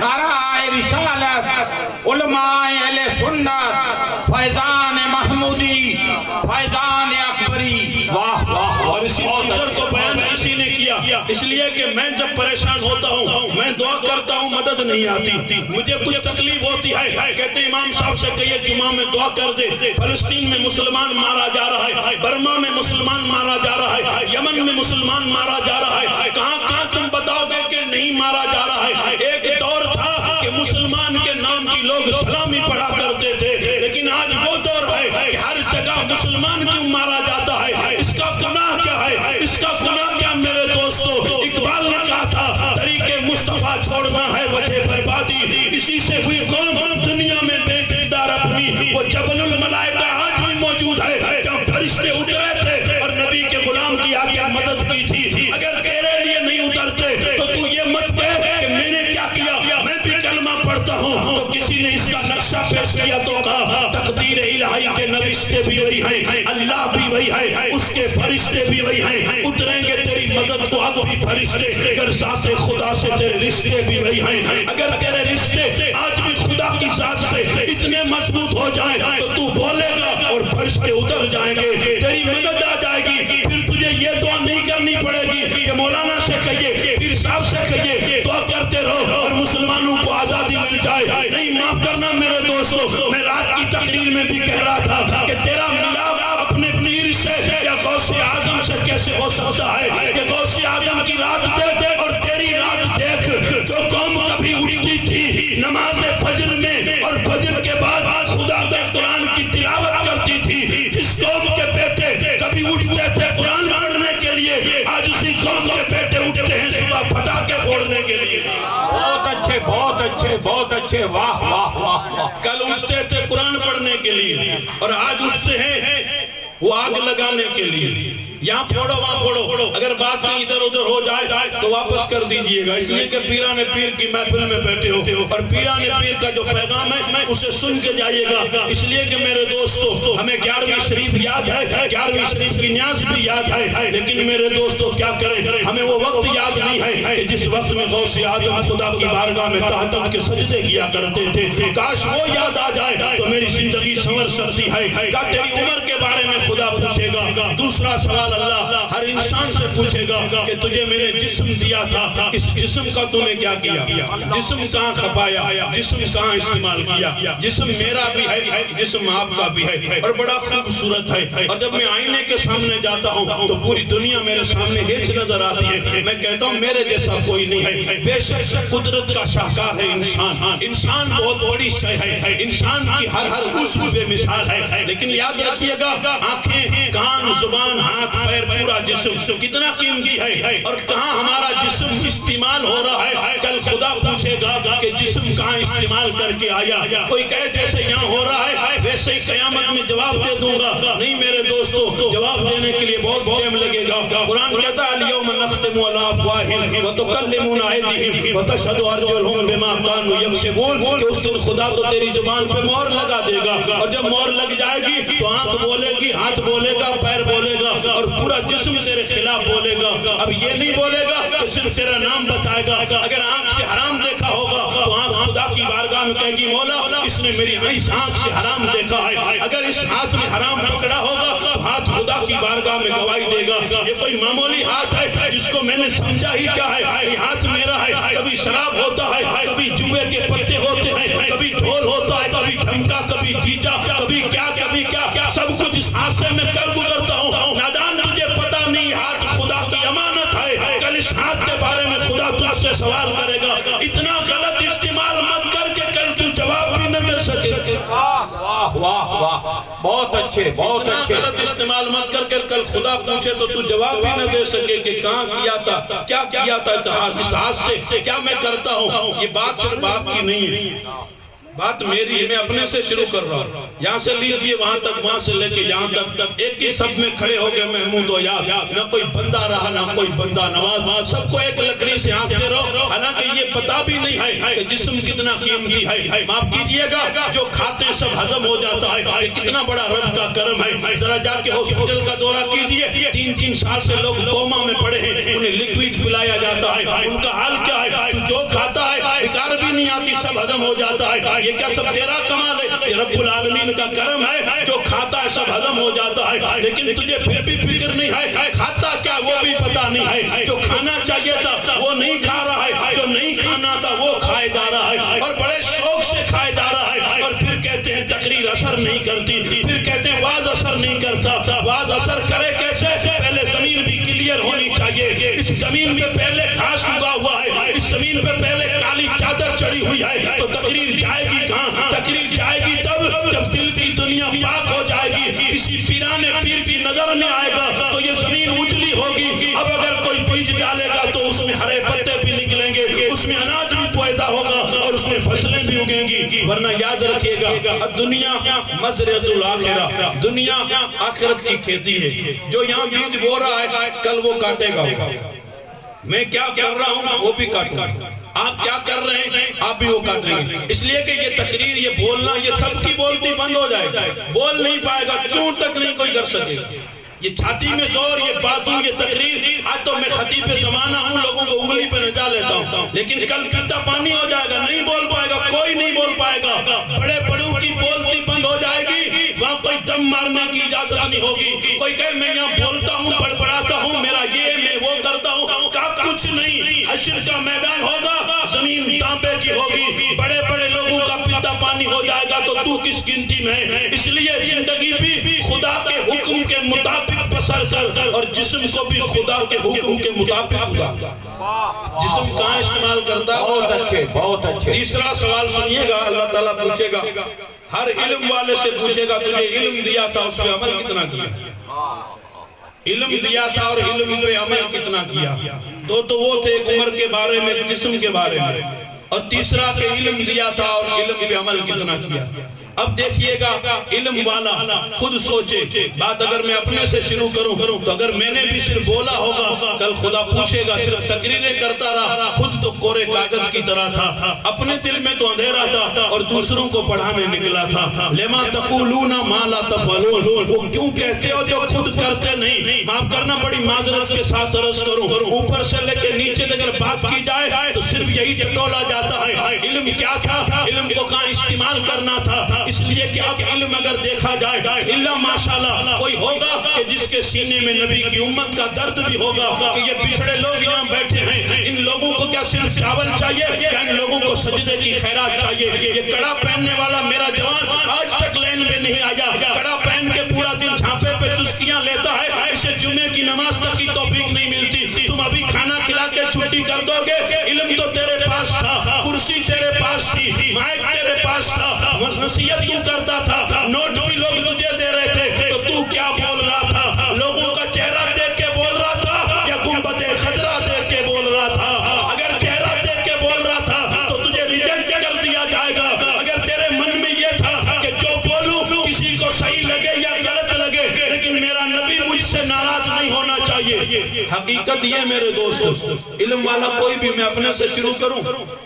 نعرہ رسالت، علماء اہل سنت، فیضان محمودی، فیضان اکبری، واہ واہ، اور اسی منظر کو بیان کسی نے کیا، اس لیے کہ میں جب پریشان ہوتا ہوں میں دعا کرتا ہوں مدد نہیں آتی، مجھے کچھ تکلیف ہوتی ہے، کہتے امام صاحب سے کہیے جمعہ میں دعا کر دے، فلسطین میں مسلمان مارا جا رہا ہے، برما میں مسلمان مارا جا رہا ہے، یمن میں مسلمان مارا جا رہا ہے، کہاں کہاں تم بتاؤ گے کہ نہیں مارا جا رہا ہے؟ ایک دور تھا کہ مسلمان کے نام کی لوگ سلامی پڑھا کرتے تھے، لیکن آج وہ دور ہے کہ ہر جگہ مسلمان کیوں مارا جاتا ہے، اس کا گناہ کیا ہے، اس کا گناہ کیا میرے دوستو؟ اقبال نے کہا تھا طریق مصطفیٰ چھوڑنا ہے وجہ بربادی، اسی سے ہوئی قوم دنیا میں بے اقتدار اپنی، وہ جبل الملائکہ آج بھی موجود ہے جہاں فرشتے اترے تھے اور نبی کے غلام کی آ کے مدد کی تھی، اگر تیرے لیے نہیں اترتے تو تو یہ مت کہہ کہ میں نے کیا کیا، میں بھی کلمہ پڑھتا ہوں، تو کسی نے اس کا نقشہ پیش کیا تو کہا تقدیر الہی کے نوشتے بھی وہی ہیں، اللہ بھی وہی ہے، اس کے فرشتے بھی وہی ہیں، اتریں گے تیری مدد کو اب بھی فرشتے، اگر ذات خدا سے تیرے رشتے بھی وہی ہیں، اگر تیرے رشتے آج بھی خدا کی ذات سے اتنے مضبوط ہو جائیں تو تو بولے گا اور فرشتے اتر جائیں گے، تیری مدد آ جائے گی، پھر تجھے یہ دعا نہیں کرنی پڑے گی کہ مولانا سے کہیے، پیر صاحب سے کہیے، دعا کرتے رہو اور مسلمانوں کو آزادی مل جائے، نہیں معاف کرنا میرے دوستو، میں رات کی تقریر میں بھی کہہ رہا تھا کہ تیرا ملاپ اپنے پیر سے یا غوث اعظم سے کیسے ہو سکتا ہے کہ غوث اعظم کی رات دیکھ اور تیری رات دیکھ، جو قوم کبھی اٹھتی تھی نماز فجر میں اور فجر کے بعد خدا کے قرآن کی تلاوت کرتی تھی، جس قوم کے بیٹے کبھی اٹھتے تھے قرآن پڑھنے کے لیے، آج اسی قوم کے بیٹے اٹھتے ہیں صبح پٹاخے پھوڑنے کے لیے۔ بہت اچھے، بہت اچھے، بہت اچھے، واہ واہ واہ واہ۔ کل اٹھتے تھے قرآن پڑھنے کے لیے اور آج اٹھتے ہیں وہ آگ لگانے کے لیے، یہاں پھوڑو وہاں پھوڑو، اگر بات کہیں ادھر ادھر ہو جائے تو واپس کر دیجئے گا، اس لیے کہ پیران پیر کی محفل میں بیٹھے ہو اور پیران پیر کا جو پیغام ہے اسے سن کے جائیے گا، اس لیے کہ میرے دوستو ہمیں 11ویں شریف یاد ہے، 11ویں شریف کی نیاز بھی یاد ہے، لیکن میرے دوستو کیا کریں، ہمیں وہ وقت یاد نہیں ہے کہ جس وقت میں غوث اعظم خدا کی بارگاہ میں تہجد کے سجدے کیا کرتے تھے، کاش وہ یاد آ جائے تو میری زندگی سنور سکتی ہے۔ کیا تیری عمر کے بارے میں خدا پوچھے گا؟ دوسرا سوال اللہ ہر انسان سے پوچھے گا کہ تجھے میں نے جسم دیا تھا، اس جسم کا تو نے کیا کیا، جسم کہاں کھپایا، جسم کہاں استعمال کیا، جسم میرا بھی ہے، جسم آپ کا بھی ہے اور بڑا خوبصورت ہے، اور جب میں آئینے کے سامنے جاتا ہوں تو پوری دنیا میرے سامنے ہیچ نظر آتی ہے، میں کہتا ہوں میرے جیسا کوئی نہیں ہے، بے شک قدرت کا شاہکار ہے انسان، انسان بہت بڑی شے ہے، انسان کی ہر عضو بے مثال ہے، لیکن یاد رکھیے گا آنکھیں، کان، زبان، ہاتھ، پیر، پورا جسم کتنا قیمتی ہے اور کہاں ہمارا جسم استعمال ہو رہا ہے، کل خدا پوچھے گا کہ جسم کہاں استعمال کر کے آیا، کوئی کہے جیسے یہاں ہو رہا ہے ویسے ہی قیامت میں جواب دے دوں گا، نہیں میرے دوستو، جواب دینے کے لیے بہت ٹائم لگے گا، قرآن کہتا ہے الیوم نختم علی افواہہم وتکلمنا ایدیہم وتشہد ارجلہم بما کانوا یکسبون، کہ اس دن خدا تو تیری زبان پہ مہر لگا دے گا، اور جب مہر لگ جائے گی تو آنکھ بولے گی، ہاتھ بولے گا، پیر بولے گا اور پورا جسم تیرے خلاف بولے گا، اب یہ نہیں بولے گا کہ صرف تیرا نام بتائے گا، اگر آنکھ سے حرام دیکھا ہوگا تو آنکھ خدا کی بارگاہ میں کہے گی مولا اس نے میری اس آنکھ سے حرام دیکھا ہے، اگر اس ہاتھ میں حرام پکڑا ہوگا تو ہاتھ خدا کی بارگاہ میں گواہی دے گا۔ یہ کوئی معمولی ہاتھ ہے جس کو میں نے سمجھا ہی کیا ہے، یہ ہاتھ میرا ہے۔ کبھی شراب ہوتا ہے، کبھی جوے کے پتے ہوتے ہیں، کبھی ڈھول ہوتا ہے، کبھی ڈھمکا، کبھی ڈیجا، کبھی کیا، سب کچھ اس ہاتھ سے میں کر گزرتا ہوں۔ نادان تجھے پتا نہیں، ہاتھ خدا کی امانت ہے، کل اس ہاتھ کے بارے میں خدا تجھ سے سوال کرے گا۔ اتنا غلط استعمال مت کر کے کل تو جواب بھی نہ دے سکے۔ واہ واہ واہ، بہت اچھے بہت اچھے۔ غلط استعمال مت کر کے کل خدا پوچھے تو تو جواب بھی نہ دے سکے کہ کہاں کیا تھا، کیا کیا تھا اس ہاتھ سے، کیا میں کرتا ہوں۔ یہ بات صرف آپ کی نہیں ہے، بات میری ہے، میں اپنے سے شروع کر رہا ہوں۔ یہاں سے لیجئے وہاں تک، وہاں سے لے کے یہاں تک، ایک ہی سب میں کھڑے ہو گئے محمود و یاد، نہ کوئی بندہ رہا نہ کوئی بندہ نواز، سب کو ایک لکڑی سے آنکھتے رہو۔ حالانکہ یہ پتا بھی نہیں ہے کہ جسم کتنا قیمتی ہے۔ معاف کیجئے گا، جو کھاتے ہیں سب ہضم ہو جاتا ہے، یہ کتنا بڑا رب کا کرم ہے۔ ذرا جا کے ہاسپٹل کا دورہ کیجئے، 3 سال سے لوگ کوما میں پڑے ہیں، انہیں لیکویڈ پلایا جاتا ہے، ان کا حال کیا ہے؟ تو جو کھاتا ہے بیکار بھی نہیں آتی، سب ہضم ہو جاتا ہے۔ یہ کیا سب تیرا کمال ہے؟ یہ رب العالمین کا کرم ہے، جو کھاتا ہے سب ہضم ہو جاتا ہے، لیکن تجھے پھر بھی فکر نہیں ہے کھاتا کیا وہ بھی پتا نہیں ہے۔ جو کھانا چاہیے تھا وہ نہیں کھا رہا ہے، جو نہیں کھانا تھا وہ کھائے جا رہا ہے، اور بڑے شوق سے کھائے جا رہا ہے۔ اور پھر کہتے ہیں تقریر اثر نہیں کرتی، پھر کہتے ہیں واز اثر نہیں کرتا۔ واز اثر کرے کیسے؟ پہلے زمین بھی کلیئر ہونی چاہیے۔ اس زمین پہ پہلے گھاس اگا ہوا ہے، اس زمین پہ پہلے کالی چادر چڑھی ہوئی ہے، تو تقریر جائے گی کہاں؟ تقریر جائے گی تب جب دل کی دنیا پاک ہو جائے گی، کسی پیرانے پیر کی نظر میں آئے گا تو یہ زمین اجلی ہوگی۔ اب اگر کوئی بیج ڈالے گا تو اس میں ہرے پتے بھی نکلیں گے، اس میں اناج بھی پیدا ہوگا، اور اس میں فصلیں بھی اگیں گی۔ ورنہ یاد رکھیے گا، دنیا مزرعۃ الآخرہ، دنیا آخرت کی کھیتی ہے۔ جو یہاں بیج بو رہا ہے کل وہ کاٹے گا۔ میں کیا کر رہا ہوں وہ بھی کاٹوں گا، آپ کیا کر رہے ہیں آپ بھی وہ کاٹیں گے۔ اس لیے کہ یہ تقریر، یہ بولنا، یہ سب کی بولتی بند ہو جائے گا، بول نہیں پائے گا، چون تک نہیں کوئی کر سکے گا۔ یہ چھاتی میں زور، یہ بازو، یہ تقریر، آج تو میں خطیب زمانہ ہوں، لوگوں کو انگلی پہ نچا لیتا ہوں، لیکن کل پیتا پانی ہو جائے گا، نہیں بول پائے گا، کوئی نہیں بول پائے گا۔ بڑے بڑوں کی بولتی بند ہو جائے گی، وہاں کوئی دم مارنے کی اجازت نہیں ہوگی۔ کوئی کہے میں یہاں بولتا ہوں، بڑبڑاتا ہوں، میرا یہ میں وہ کرتا ہوں، کچھ نہیں۔ حشر کا میدان ہوگا، زمین تانبے کی ہوگی، بڑے بڑے لوگوں کا پیتا پانی ہو جائے گا تو تو کس گنتی میں ہے؟ اس لیے زندگی بھی خدا کے حکم کے مطابق بسر کر، اور جسم کو بھی خدا کے حکم کے مطابق گزار۔ جسم کہاں استعمال کرتا ہے؟ بہت اچھے بہت اچھے۔ تیسرا سوال سنیے گا، اللہ تعالیٰ پوچھے گا، ہر علم والے سے پوچھے گا تجھے علم دیا تھا اس پہ عمل کتنا کیا؟ علم دیا تھا اور علم پہ عمل کتنا کیا؟ تو وہ تھے ایک عمر کے بارے میں، جسم کے بارے میں، اور تیسرا کہ علم دیا تھا اور علم پہ عمل کتنا کیا۔ اب دیکھیے گا، علم والا خود سوچے۔ بات اگر میں اپنے سے شروع کروں تو اگر میں نے بھی صرف بولا ہوگا، کل خدا پوچھے گا صرف تقریریں کرتا رہا، خود تو کورے کاغذ کی طرح تھا، اپنے دل میں تو اندھیرا تھا اور دوسروں کو پڑھانے نکلا تھا۔ لما تقولون ما لا تفعلون، وہ کیوں کہتے ہو جو خود کرتے نہیں؟ معاف کرنا، بڑی معذرت کے ساتھ عرض کروں، اوپر سے لے کے نیچے اگر بات کی جائے تو صرف یہی ٹٹولا جاتا ہے۔ علم کیا تھا؟ علم کو کہاں استعمال کرنا تھا؟ اس لیے کہ اب علم اگر دیکھا جائے، اللہ ماشاءاللہ کوئی ہوگا کہ جس کے سینے میں نبی کی امت کا درد بھی ہوگا کہ یہ پچھڑے لوگ یہاں بیٹھے ہیں، ان لوگوں کو کیا صرف چاول چاہیے یا ان لوگوں کو سجدے کی خیرات چاہیے؟ یہ کڑا پہننے والا میرا جوان آج تک لین میں نہیں آیا، کڑا پہن کے پورا دن جھانپے پہ چسکیاں لیتا ہے، اسے جمعے کی نماز تک کی توفیق نہیں ملتی۔ تم ابھی کھانا کھلا کے چھٹی کر دو گے، علم تو تیرے پاس تھا، کرسی تیرے پاس تھی، مائک تیرے پاس تھا، نصیحت تو کرتا تھا، نوٹ بھی لوگ تجھے دے رہے تھے، تو کیا بول رہا تھا؟ لوگوں کا چہرہ دیکھ کے بول رہا تھا یا گنبد خضرا دیکھ کے بول رہا تھا؟ اگر چہرہ دیکھ کے بول رہا تھا تو تجھے ریجیکٹ کر دیا جائے گا۔ اگر تیرے من میں یہ تھا کہ جو بولوں کسی کو صحیح لگے یا غلط لگے لیکن میرا نبی مجھ سے ناراض نہیں ہونا چاہیے، یہ حقیقت یہ میرے دوست، علم والا کوئی بھی، میں اپنے سے شروع کروں،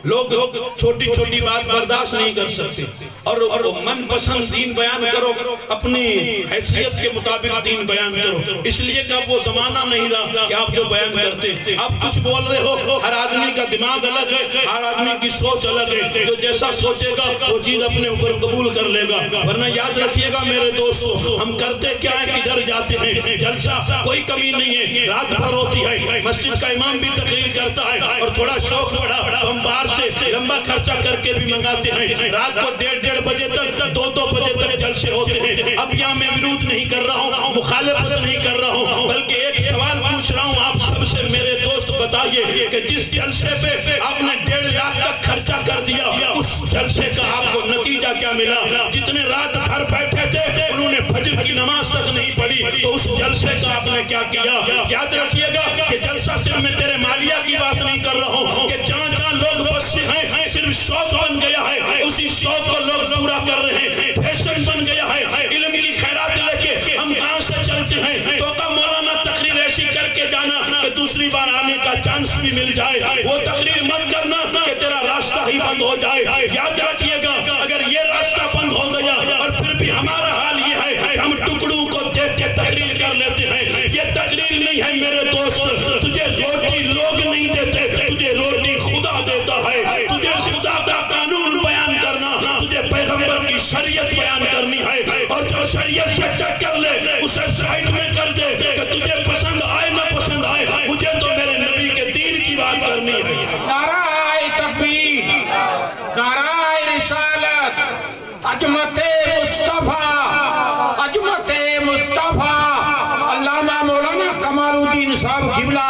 لوگ چھوٹی چھوٹی بات برداشت نہیں کر سکتے، اور من پسند دین بیان کرو، اپنی حیثیت کے مطابق دین بیان کرو، اس لیے کہ اب وہ زمانہ نہیں رہا کہ آپ جو بیان کرتے آپ کچھ بول رہے ہو، ہر آدمی کا دماغ الگ ہے، ہر آدمی کی سوچ الگ ہے، جو جیسا سوچے گا وہ چیز اپنے اوپر قبول کر لے گا، ورنہ یاد رکھیے گا میرے دوستو، ہم کرتے کیا ہے، کدھر جاتے ہیں، جلسہ کوئی کمی نہیں ہے، رات بھر ہوتی ہے، مسجد کا امام بھی تقریر کرتا ہے، اور تھوڑا شوق بڑھا تو ہم باہر سے لمبا خرچہ کر کے بھی منگاتے ہیں، رات کو 1:30 بجے تک 2 بجے تک جلسے ہوتے ہیں۔ اب یہاں میں ورود نہیں کر رہا ہوں، مخالفت نہیں کر رہا ہوں، بلکہ ایک سوال پوچھ رہا ہوں آپ سب سے میرے دوست، بتائیے کہ جس جلسے پہ آپ نے 1.5 لاکھ تک خرچہ کر دیا، اس جلسے کا آپ کو نتیجہ کیا ملا؟ جتنے رات بھر بیٹھے تھے انہوں نے فجر کی نماز تک نہیں پڑھی، تو اس جلسے کا آپ نے کیا کیا؟ یاد رکھیے گا کہ جلسہ صرف میں تیرے مالیہ کی بات نہیں کر رہا ہوں، کہ جہاں جہاں لوگ بستے ہیں صرف شوق بن گیا ہے، اسی شوق کو لوگ پورا کر رہے ہیں، فیشن بن گیا ہے، علم کی خیرات لے کے ہم کہاں سے چلتے ہیں، تو کا مولانا تقریر ایسی کر کے جانا کہ دوسری بار آنے کا چانس بھی مل جائے، وہ تقریر مت کرنا کہ تیرا راستہ ہی بند ہو جائے۔ یاد رکھیے گا اگر یہ راستہ بند ہو گیا اور پھر بھی ہمارا حال یہ ہے کہ ہم ٹکڑوں کو دیکھ کے تقریر کر لیتے ہیں، یہ تقریر نہیں ہے میرے دوست، تجھے روٹی لوگ نہیں دیتے، تجھے روٹی خدا دیتا ہے، تجھے خدا کا قانون بیان کرنا، تجھے پیغمبر کی شریعت بیان کرنی ہے، اور جو شریعت سے ٹکر لے اسے سائڈ میں کر دے، کہ تجھے پسند آئے نہ پسند آئے، مجھے تو میرے نبی کے دین کی بات کرنی ہے۔ نعرہ تکبیر، نعرہ رسالت، عظمت مصطفیٰ، عظمت مصطفیٰ، علامہ مولانا کمال الدین صاحب قبلہ،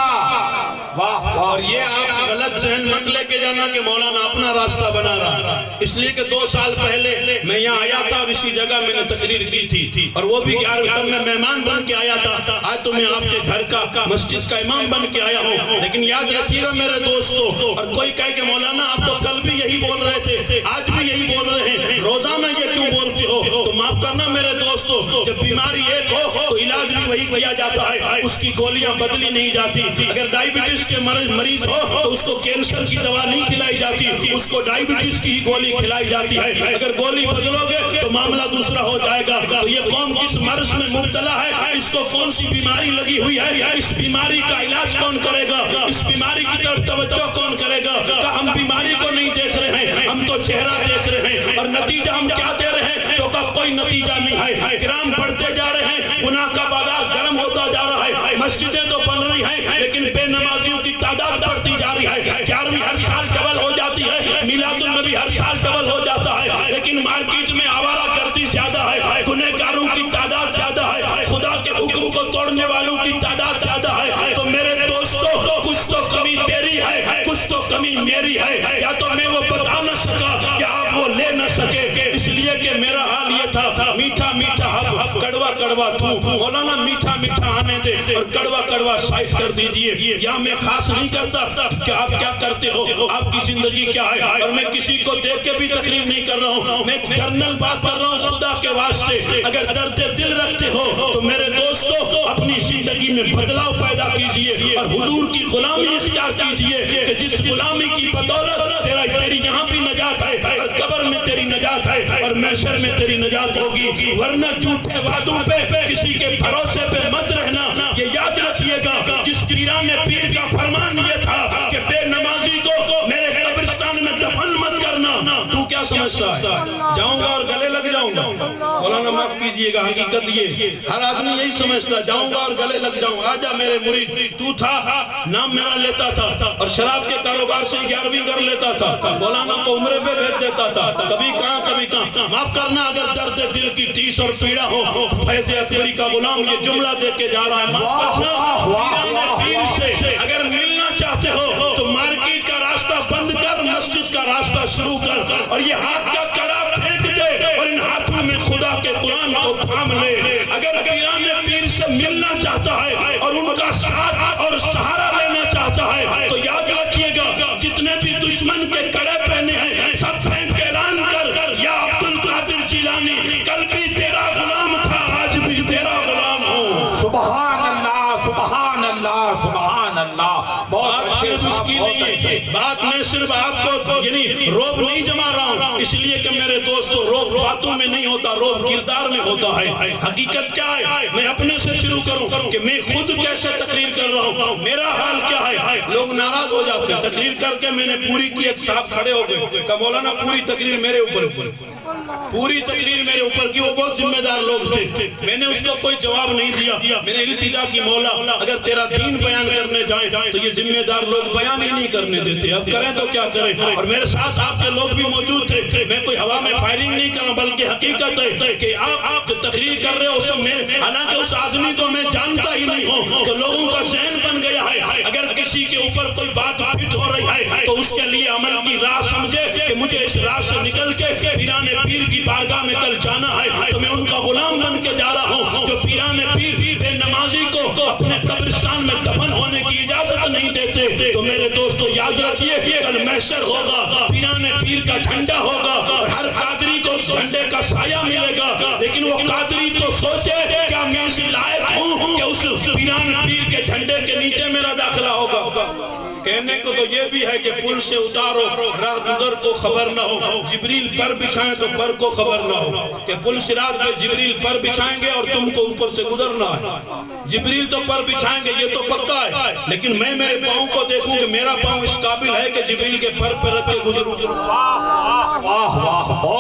واہ واہ۔ اور یہ آپ غلط ذہن مت لے کے جانا کہ مولانا اپنا راستہ بنا رہا، اس لیے کہ 2 سال پہلے میں یہاں آیا تھا اور اسی جگہ میں نے تقریر کی تھی، اور وہ بھی 11 تب میں مہمان بن کے آیا تھا، آج تو میں آپ کے گھر کا مسجد کا امام بن کے آیا ہوں۔ لیکن یاد رکھیے گا میرے دوستو، اور کوئی کہے کہ مولانا آپ تو کل بھی یہی بول رہے تھے، آج بھی یہی بول رہے ہیں، روزانہ یہ کیوں بولتے ہو؟ تو معاف کرنا میرے دوستو، جب بیماری ایک ہو تو علاج بھی وہی کیا جاتا ہے، اس کی گولیاں بدلی نہیں جاتی۔ اگر ڈائیبٹیز کے مریض ہو تو اس کو کینسر کی دوا نہیں کھلائی جاتی، اس کو ڈائیبٹیز کی گولی کھلائی جاتی ہے، اگر گولی بدلو گے تو معاملہ دوسرا ہو جائے گا۔ تو یہ قوم کس مرض میں مبتلا ہے، اس کو کون سی بیماری لگی ہوئی ہے، اس بیماری کا علاج کون کرے گا، اس بیماری کی طرف توجہ کون کرے گا؟ کہ ہم بیماری کو نہیں دیکھ رہے ہیں، ہم تو چہرہ دیکھ رہے ہیں، اور نتیجہ ہم کیا دے رہے ہیں؟ تو کا کوئی نتیجہ نہیں ہے، کرام بڑھتے جا رہے ہیں، گناہ کا بازار گرم ہوتا جا رہا ہے، مسجدیں تو بن رہی ہیں لیکن بے نمازیوں کی تعداد بڑھتی جا رہی ہے، 11ویں ہر سال ڈبل ہو جاتی ہے، میلاد النبی ہر سال ڈبل ہو جاتا ہے، لیکن مارکیٹ میں آوارہ گردی زیادہ ہے، گنہگاروں کی تعداد زیادہ ہے، خدا کے حکم کو توڑنے والوں کی تعداد زیادہ ہے۔ تو میرے دوستو، کچھ تو کمی تیری ہے، کچھ تو کمی میری ہے، یا تو میں وہ بتا نہ سکا یا آپ وہ لے نہ سکے، اس لیے کہ میرا حال یہ تھا، میٹھا میٹھا حب، کڑوا کڑوا تو، مولانا میٹھا میٹھا آنے دے اور کڑوا کڑوا سائٹ کر دیجئے۔ یا میں خاص نہیں کرتا کہ آپ کیا کرتے ہو، آپ کی زندگی کیا ہے، اور میں کسی کو دیکھ کے بھی تقریر نہیں کر رہا ہوں، میں جنرل بات کر رہا ہوں خدا کے واسطے۔ اگر درد دل رکھتے ہو تو میرے دوستو اپنی زندگی میں بدلاؤ پیدا کیجئے اور حضور کی غلامی اختیار کیجئے، کہ جس غلامی کی بدولت تیری یہاں بھی نجات ہے، اور قبر میں تیری نجات ہے، اور محشر میں تیری نجات ہوگی۔ ورنہ جھوٹے وعدوں پہ، کسی کے بھروسے پہ مت رہنا۔ یہ یاد رکھیے گا، جس پیران پیر کا فرمان یہ تھا کہ بے نمازی کو میرے قبرستان میں دفن مت کرنا، تو کیا سمجھتا ہے جاؤں گا اور گلے لگ جاؤں گا؟ مولانا معاف کیجئے گا، حقیقت یہ ہر آدمی یہی سمجھتا ہے، جاؤں گا اور گلے لگ جاؤں، آجا میرے مرید، تو تھا، نام میرا لیتا تھا، اور شراب کے کاروبار سے 11ویں کر لیتا تھا، مولانا کو عمرے پہ بھیج دیتا تھا، کبھی کہاں کبھی کہاں۔ معاف کرنا اگر درد دل کی ٹیس اور پیڑا ہو، فیض اکبری کا غلام یہ جملہ دے کے جا رہا ہے، معاف کرنا پیران پیر سے اگر ملنا چاہتے ہو تو مارکیٹ کا راستہ بند کر، مسجد کا راستہ شروع کر، اور یہ ہاتھ کا کڑا پھینک دے اور ان ہاتھوں میں خدا کے قرآن کو تھام لے۔ اگر پیران پیر سے ملنا چاہتا ہے اور ان کا ساتھ اور سہارا لینا چاہتا ہے تو یاد رکھیے گا، جتنے بھی دشمن کے کڑے پہنے ہیں سب پھینک کے اعلان کر، یا عبد القادر جیلانی، کل بھی تیرا غلام تھا، آج بھی تیرا غلام ہوں۔ سبحان اللہ، سبحان اللہ۔ بات میں صرف آپ کو یعنی روب نہیں جما رہا ہوں، اس لیے کہ میرے دوستو روب باتوں میں نہیں ہوتا، روب کردار میں ہوتا ہے۔ حقیقت کیا ہے؟ میں اپنے سے شروع کروں کہ میں خود کیسے تقریر کر رہا ہوں، میرا حال کیا ہے۔ لوگ ناراض ہو جاتے ہیں، تقریر کر کے میں نے پوری کی، ایک صاحب کھڑے ہو گئے کہ مولانا پوری تقریر میرے اوپر پوری تقریر میرے اوپر کی، وہ بہت ذمہ دار لوگ تھے، میں نے اس کو کوئی جواب نہیں دیا، میں نے التجا کی مولا اگر تیرا دین بیان کرنے جائیں تو یہ ذمہ دار لوگ بیان ہی نہیں کرنے دیتے، اب کریں تو کیا کریں۔ اور میرے ساتھ آپ کے لوگ بھی موجود تھے، میں کوئی ہوا میں فائرنگ نہیں کر رہا، بلکہ حقیقت ہے کہ آپ جو تقریر کر رہے ہو اس میں حالانکہ اس آدمی کو میں جانتا ہی نہیں ہوں، تو لوگوں کا ذہن بن گیا ہے اگر کسی کے اوپر کوئی بات فٹ ہو رہی ہے تو اس کے لیے عمل کی راہ سمجھے کہ مجھے اس راہ سے نکل کے پیران پیر کی بارگاہ میں کل جانا ہے، تو میں ان کا غلام بن کے جا رہا ہوں جو پیران پیر بے نمازی کو اپنے قبرستان میں دفن ہونے کی اجازت نہیں دیتے۔ تو میرے دوستو یاد رکھیے کل محشر ہوگا، پیران پیر کا جھنڈا ہوگا اور ہر قادری کو اس جھنڈے کا سایہ ملے گا، لیکن وہ قادری تو سوچے کیا میں اس لائق ہوں کہ اس پیران پیر کے جھنڈے کے نیچے میرا داخلہ ہوگا۔ کہنے کو تو یہ بھی ہے کہ پل سے اتارو راہ گزر کو خبر نہ ہو، جبریل پر بچھائیں تو پر کو خبر نہ ہو، کہ پل صراط پہ جبریل پر بچھائیں گے اور تم کو اوپر سے گزرنا ہے۔ جبریل تو پر بچھائیں گے یہ تو پکا ہے، لیکن میں میرے پاؤں کو دیکھوں کہ میرا پاؤں اس قابل ہے کہ جبریل کے پر پہ رکھ کے گزروں۔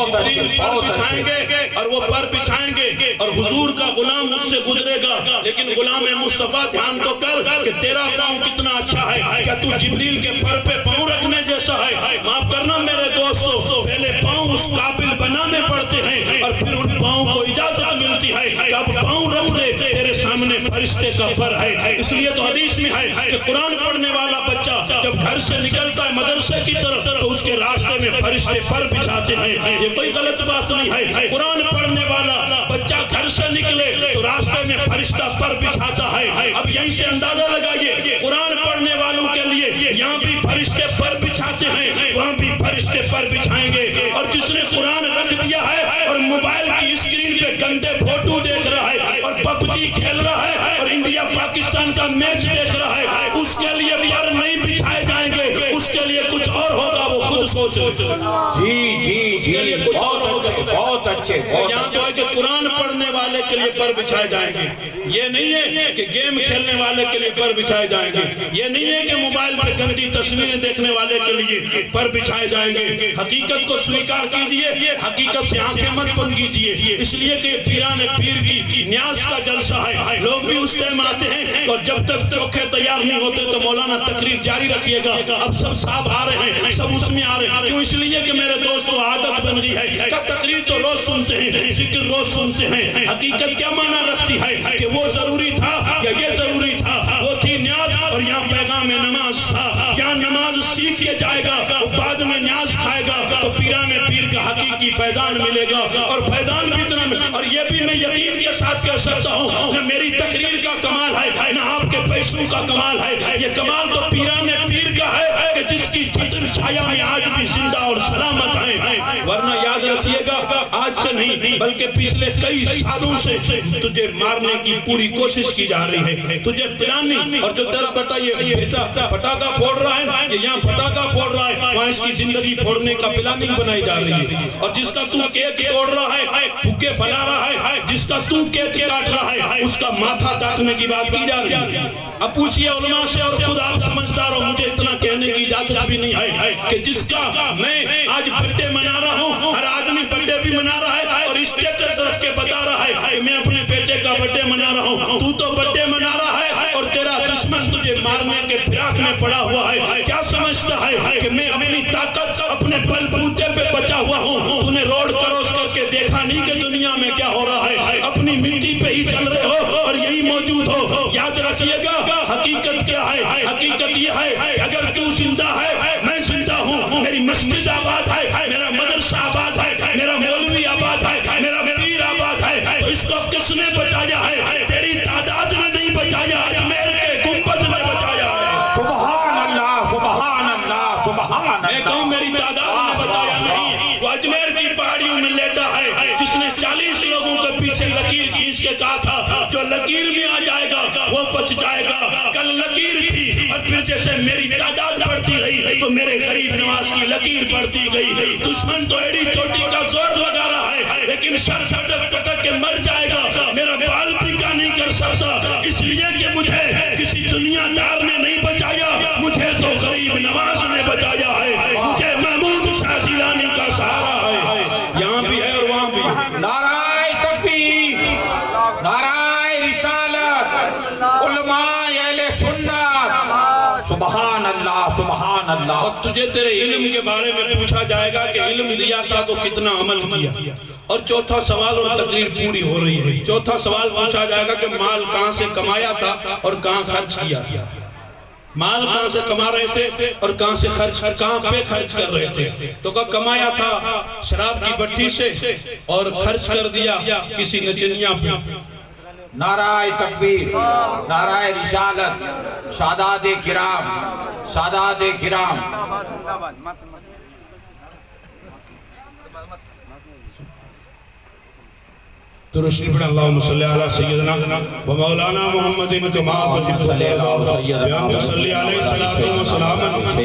جبریل پر بچھائیں گے اور وہ پر بچھائیں گے اور حضور کا غلام مجھ سے گزرے گا، لیکن غلام مصطفیٰ دھیان تو کر کہ تیرا پاؤں کتنا اچھا ہے، کیا تو جبریل کے پر پہ پاؤں رکھنے جیسا ہے؟ معاف کرنا میرے دوستو، پہلے پاؤں اس قابل بنانے پڑتے ہیں اور پھر ان پاؤں کو اجازت ملتی ہے کہ اب پاؤں رکھ دے، تیرے سامنے فرشتے کا پر ہے۔ اس لیے تو حدیث میں ہے کہ قرآن پڑھنے والا بچہ جب گھر سے نکلتا ہے مدرسے کی طرف تو اس کے راستے میں فرشتے پر بچھاتے ہیں، یہ کوئی غلط بات نہیں ہے۔ قرآن پڑھنے والا بچہ گھر سے نکلے تو راستے میں فرشتہ پر بچھاتا ہے۔ اب یہیں سے اندازہ لگائیے قرآن پڑھنے والوں کے لیے یہاں بھی فرشتے پر بچھاتے ہیں، وہاں بھی فرشتے پر بچھائیں گے۔ اور جس نے قرآن رکھ دیا ہے اور موبائل کی اسکرین پہ گندے فوٹو دیکھ رہا ہے اور پب جی کھیل رہا ہے اور انڈیا پاکستان کا میچ دیکھ رہا ہے، اس کے لیے پر نہیں بچھائے جائیں گے، اس کے لیے کچھ اور ہوگا، وہ خود سوچ لے۔ اس کے لیے کچھ اور ہوگا۔ بہت اچھے۔ یہاں تو ہے کہ قرآن پڑھنے والے کے لیے پر بچھائے جائیں گے، یہ نہیں ہے کہ گیم کھیلنے والے کے لیے پر بچھائے جائیں گے، یہ نہیں ہے کہ موبائل پہ گندی تصویریں دیکھنے والے کے لیے پر بچھائے جائیں گے۔ حقیقت کو سویکار کیجئے، حقیقت سے آنکھیں مت بند کیجئے، اس لیے کہ پیران پیر کی نیاز کا جلسہ ہے، لوگ بھی اس ٹائم آتے ہیں اور جب تک چوکھے تیار نہیں ہوتے تو مولانا تقریر جاری رکھیے گا۔ اب سب صاحب آ رہے ہیں، سب اس میں آ رہے ہیں، کیوں؟ اس لیے کہ میرے دوستو عادت بن گئی ہے کہ تقریر تو روز سنتے ہیں، ذکر روز سنتے ہیں، حقیقت کیا معنی رکھتی ہے کہ وہ ضروری تھا یا یہ ضروری تھا؟ وہ تھی نیاز اور یہاں پیغام نماز تھا، یہاں نماز سیکھ کے جائے گا، وہ بعد میں نیاز کھائے گا تو پیران پیر کا حقیقی فیضان ملے گا، اور فیضان بھی اتنا اور یہ بھی میں یقین کے ساتھ کہہ سکتا ہوں نہ میری تقریر کا کمال ہے نہ آپ کے پیسوں کا کمال ہے، یہ کمال تو پیران پیر کا ہے کہ جس کی چھتر چھایا میں آج بھی زندہ اور سلامت ہیں۔ ورنہ یاد رکھیے گا آج سے نہیں بلکہ پچھلے کئی سالوں سے تجھے مارنے کی پوری کوشش کی جا رہی ہے، تجھے پلانی، اور جو تیرا بیٹا یہ بیٹا پٹاخہ پھوڑ رہا ہے، یہ یہاں پٹاخہ پھوڑ رہا ہے، وہاں اس کی زندگی پھوڑنے کا پلاننگ بنائی جا رہی ہے، اور جس کا تو کیک توڑ رہا ہے، پھکے پھلا رہا ہے، جس کا تو کیک کاٹ رہا ہے اس کا ماتھا کاٹنے کی بات کی جا رہی ہے۔ اب پوچھئے علماء سے اور خود آپ سمجھدار ہو، مجھے اتنا کہنے کی اجازت بھی نہیں ہے کہ جس کا میں آج بڑے منا رہا ہوں، ہر آدمی بڑے بھی منا رہا ہے اور اسٹیٹس رکھ کے بتا رہا ہے کہ میں اپنے بیٹے کا بڑے منا رہا ہوں، تو تو بڑے منا رہا ہے اور تیرا دشمن تجھے مارنے کے فراق میں پڑا ہوا ہے۔ کیا سمجھتا ہے کہ میں اپنی طاقت اپنے بل بوتے پہ بچا ہوا ہوں؟ تو نے روڈ کروس کر کے دیکھا نہیں کہ دنیا میں کیا ہو رہا ہے؟ اپنی مٹی پہ ہی چل رہے ہو اور یہی موجود ہو۔ یاد رکھیے گا حقیقت کیا ہے؟ حقیقت یہ ہے کہ اگر تو زندہ ہے میں زندہ ہوں، میری مسجد آباد ہے، میرا مدرسہ آباد ہے، میرا مولوی آباد ہے، میرا پیر آباد ہے، تو اس کو کس نے بچایا ہے؟ تیری تعداد نے نہیں بچایا، اجمیر کے گنبد نے بچایا ہے۔ سبحان اللہ، سبحان اللہ، سبحان اللہ۔ میں کہوں میری تعداد نے بچایا نہیں، وہ اجمیر کی پہاڑیوں میں لیٹا ہے جس نے 40 لوگوں کے پیچھے لکیر کھینچ کے کہا تھا جو لکیر میں آ جائے گا وہ بچ جائے گا۔ کل لکیر تھی اور پھر جیسے میری تعداد بڑھتی رہی تو تکبیر بڑھتی گئی. دشمن تو ایڑی چوٹی کا زور لگا رہا ہے لیکن سر پٹک پٹک کے مر جائے گا. میرا بال پیکا نہیں کر سکتا, اس لیے کہ مجھے کسی دنیا دار نے نہیں بچایا, مجھے تو غریب نواز نے بچایا ہے, مجھے محمود شاہ جیلانی کا سہارا ہے. یہاں بھی ہے اور وہاں بھی. نعرہ تکبیر, نعرہ رسالت, علماء اہل سنت, سبحان اللہ سبحان اللہ. اور تجھے تیرے علم کے بارے میں پوچھا جائے گا کہ علم دیا تھا تو کتنا عمل کیا. اور چوتھا سوال, اور تقریر پوری ہو رہی ہے, چوتھا سوال پوچھا جائے گا کہ مال کہاں سے کمایا تھا اور کہاں خرچ کیا تھا. مال کہاں سے کما رہے تھے اور کہاں سے کہاں پہ خرچ کر رہے تھے. تو کہا کمایا تھا شراب کی بٹھی سے اور خرچ کر دیا کسی نچنیاں پہ. نعرہ تکبیر, نعرہ رسالت, سادات کرام, سادات کرام. درشی پڑھ اللہم صلی علی سیدنا و مولانا محمد کما صلی علیہ الصلوۃ والسلام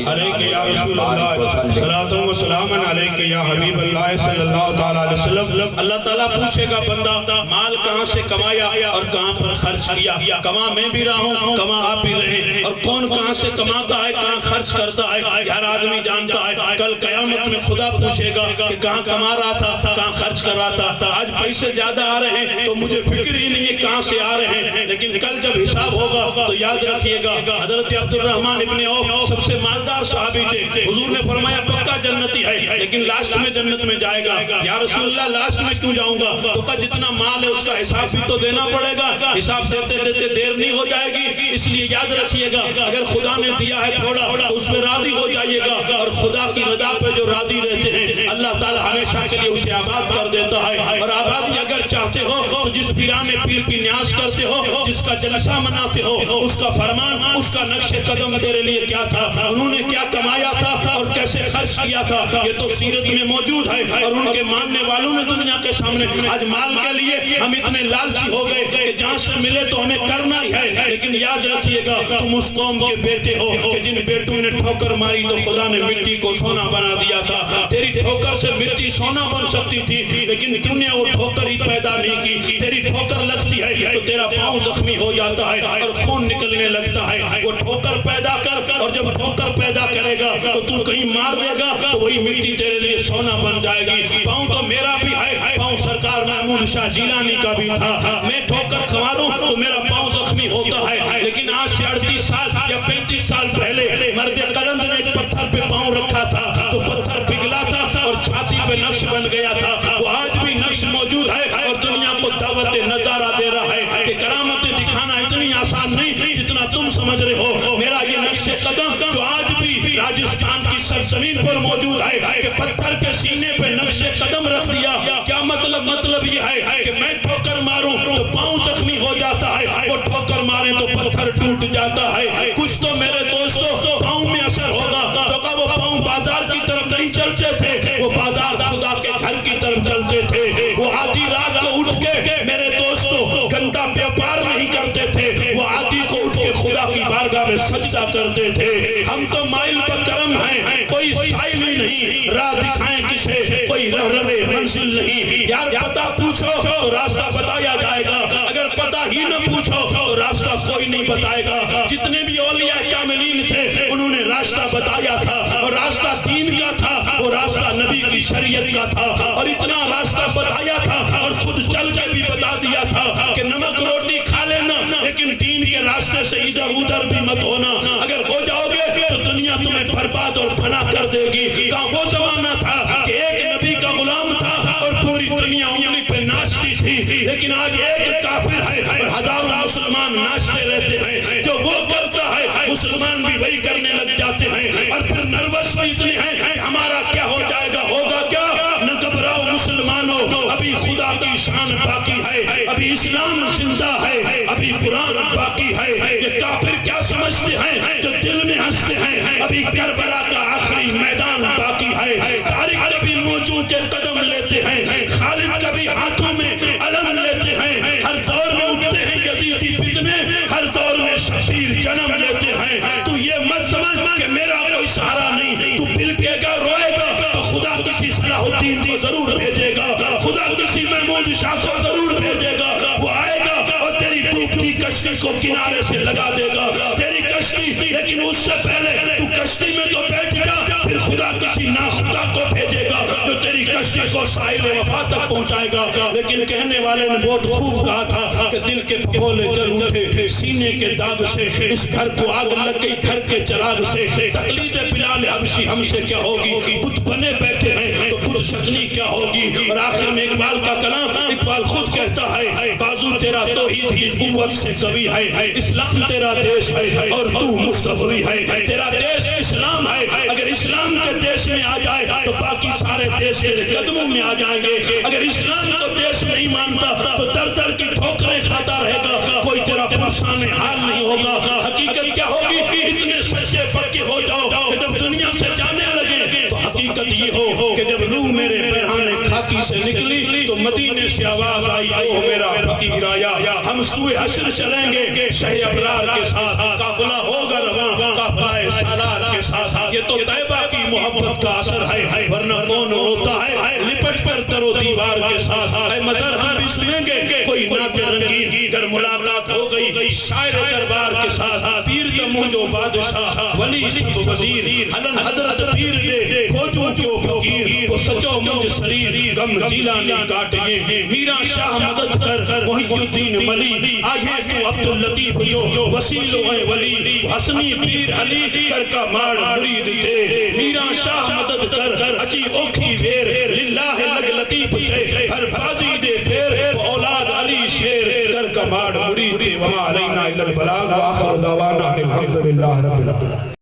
علیک یا رسول اللہ, صلاۃ و سلام علیک یا حبیب اللہ صلی اللہ تعالی علیہ وسلم. اللہ تعالیٰ پوچھے گا بندہ مال کہاں سے کمایا اور کہاں پر خرچ کیا. کما میں بھی رہا ہوں, کما آپ بھی رہے, اور کون کہاں سے کماتا ہے کہاں خرچ کرتا ہے ہر آدمی جانتا ہے. کل قیامت میں خدا پوچھے گا کہ کہاں کما رہا تھا کہاں خرچ کر رہا تھا. آج پیسے زیادہ آ رہے ہیں تو مجھے فکر ہی نہیں ہے کہاں سے آ رہے ہیں, لیکن کل جب حساب ہوگا تو یاد رکھیے گا حضرت عبد الرحمن ابن عوف سب سے مالدار صحابی تھے. حضور نے فرمایا پکا جنتی ہے لیکن لاسٹ میں جنت میں جائے گا. یا رسول اللہ لاسٹ میں کیوں جاؤں گا؟ تو کہا جتنا مال ہے اس کا حساب بھی تو دینا پڑے گا, حساب دیتے دیتے دیر نہیں ہو جائے گی. اس لیے یاد رکھیے گا اگر خدا نے دیا ہے تھوڑا تو اس پہ راضی ہو جائیے گا, اور خدا کی رضا پہ جو راضی رہتے ہیں اللہ تعالی ہمیشہ کے لیے اسے آباد کر دیتا ہے. اور آبادی اگر چاہتے ہو تو جس پیرانے پیر کی نیاز کرتے ہو, جس کا جلسہ مناتے ہو, اس کا فرمان, اس کا نقش قدم تیرے لیے کیا تھا, انہوں نے کیا کمایا تھا اور کیسے خرچ کیا تھا, یہ تو سیرت میں موجود ہے. اور ان کے ماننے والوں نے دنیا کے سامنے آج مال کے لیے ہم اتنے لالچی ہو گئے کہ جہاں سے ملے تو ہمیں کرنا ہی ہے. لیکن یاد رکھیے گا تم اس قوم کے بیٹے ہو کہ جن بیٹوں نے ٹھوکر ماری تو خدا نے مٹی کو سونا بنا دیا تھا. تیری ٹھوکر سے مٹی سونا بن سکتی تھی لیکن تو نے وہ ٹھوکر ہی پیدا نہیں کی. تیری ٹھوکر لگتی ہے تو تیرا پاؤں زخمی ہو جاتا ہے اور خون نکلنے لگتا ہے. وہ ٹھوکر پیدا کر, اور جب ٹھوکر پیدا کرے گا تو تو کہیں مار دے گا تو وہی مٹی تیرے لیے سونا بن جائے گی. پاؤں تو میرا بھی ہے, پاؤں سرکار محمود شاہ جیلانی کا بھی تھا. میں ٹھوکر کھواروں تو میرا پاؤں زخمی ہوتا ہے, لیکن آج سے 38 سال یا 35 سال پہلے مرد قلند نے ایک پتھر پہ پاؤں رکھا تھا تو پتھر پگھلا تھا اور چھاتی پہ نقش بن گیا تھا. وہ آج بھی نقش موجود ہے اور دنیا کو دعوت نظارہ دے رہا ہے کہ کرامتیں دکھانا اتنی آسان نہیں جتنا تم سمجھ رہے ہو. میرا یہ نقش قدم جو آج بھی راجستھان کی سرزمین پر موجود ہے کہ پتھر کے سینے پہ نقش قدم رکھ دیا. کیا مطلب یہ ہے کہ میں ٹھوکر ماروں تو پاؤں زخمی ہو جاتا ہے, وہ ٹھوکر مارے تو پتھر ٹوٹ جاتا ہے. کچھ تو میرے دوستو پاؤں میں اثر ہوگا. تو کہا وہ پاؤں بازار کی طرف نہیں چلتے تھے, وہ بازار خدا کے گھر کی طرف چلتے تھے. وہ آدھی رات کو اٹھ کے میرے دوستو گندا بیپار نہیں کرتے تھے, وہ آدھی کو اٹھ کے خدا کی بارگاہ میں سجدہ کرتے تھے. ہم تو مائل بکرم ہیں, کوئی سائل ہی نہیں, راہ دکھائیں کسے کوئی رہروے منزل نہیں. یار پتہ پوچھو تو راستہ بتایا جائے گا, اگر پتہ ہی نہ پوچھو تو راستہ کوئی نہیں بتائے گا. جتنے بھی اولیاء کاملین تھے انہوں نے راستہ بتایا تھا, اور راستہ دین کا تھا, وہ راستہ نبی کی شریعت کا تھا. اور اتنا راستہ بتایا تھا اور خود چل کے بھی بتا دیا تھا کہ نمک روٹی کھا لینا لیکن دین کے راستے سے ادھر ادھر بھی مت ہونا. اگر ہو جاؤ گے تو دنیا تمہیں برباد اور فنا کر دے گی. کہاں وہ زمانہ تھا کہ ایک نبی کا غلام تھا اور پوری دنیا انگلی پہ ناچتی تھی, لیکن آج ایک کافر ہے اور ہزاروں مسلمان ناچتے رہتے ہیں. جو وہ کرتا ہے مسلمان بھی وہی کرنے لگ جاتے ہیں, اور پھر نروس بھی اتنے ہیں کہ ہمارا کیا ہو جائے گا, ہوگا کیا. نہ گھبراؤ مسلمانوں, ابھی خدا کی شان باقی ہے, ابھی اسلام زندہ ہے, ابھی قرآن باقی ہے. یہ کافر کیا سمجھتے ہیں جو دل میں ہنستے ہیں, ابھی کربلا کا آخری میدان باقی ہے. طارق کبھی موجوں کے قدم لیتے ہیں, خالد کبھی ہاتھوں میں علم لیتے ہیں. ہر دور میں اٹھتے ہیں یزیدی فتنے, ہر دور میں شبیر جنم لیتے ہیں. تو یہ مت سمجھ کہ میرا کوئی سہارا نہیں, تو بلکے گا روئے گا کشتی کو کنارے سے لگا دے گا، تیری کشتی، لیکن اس سے پہلے تو کشتی میں تو بیٹھ جا، پھر خدا کسی ناخدا کو بھیجے گا جو تیری کشتی کو ساحل وفا تک پہنچائے گا۔ لیکن کہنے والے نے بہت خوب کہا تھا کہ دل کے پھپھولے جل اٹھے سینے کے داغ سے، اس گھر کو آگ لگ گئی گھر کے چراغ سے، تقلید بلال حبشی ہم سے کیا ہوگی، بت بنے بیٹھے ہیں تو بت شکنی کیا ہوگی۔ اور آخر میں اقبال کا کلام، اقبال خود کہتا ہے بازو تیرا توحید کی قوت سے قوی ہے، اسلام تیرا دیش ہے اور تو مصطفی ہے، تیرا دیش اسلام ہے، اگر اسلام کے دیش میں آ جائے تو باقی سارے دیش تیرے قدموں میں آ جائیں گے، اگر اسلام کو دیش نہیں مانتا تو در در کی ٹھوکریں کھاتا رہے گا، کوئی تیرا پرسان حال نہیں ہوگا۔ حقیقت کیا ہوگی، اتنے سچے پکے ہو جاؤ کہ جب دنیا سے جانے لگے تو حقیقت یہ ہو کہ جب روح میرے پیرہانے خاکی سے نکلی تو مدینے سے آواز آئی، او میرا فقیر آیا، ہم سوئے حشر چلیں گے شہ ابرار کے ساتھ، قافلہ ہوگا رواں قافلہ سالار کے ساتھ۔ یہ تو طیبہ کی محبت کا اثر ہے، ورنہ کون روتا ہے لپٹ کر در و دیوار کے ساتھ۔ اے مظہر ہم بھی سنیں گے کوئی نعت رنگین، گر ملاقات ہو گئی شاعر دربار کے ساتھ، پیر دمو جو بادشاہ ولی سب وزیر، ہلن حضرت پیر دے کھوجوں کیوں فقیر، وہ سچو منج سریر غم جیلانی کاٹئے، میرا شاہ مدد کر محی الدین ملی، آئے تو عبداللطیف جو وسیل ہوئے ولی، حسنی پیر علی کر کا ماڑ مرید دے، میرا شاہ مدد کر اچھی اوکھی ویر، للہ لگ لطیف چھے ہر بازی دے پیر، اولاد علی شیر کر کا ماڑ مرید دے، وما علینا الا البلاغ، وآخر دعوانا الحمدللہ رب العالمین۔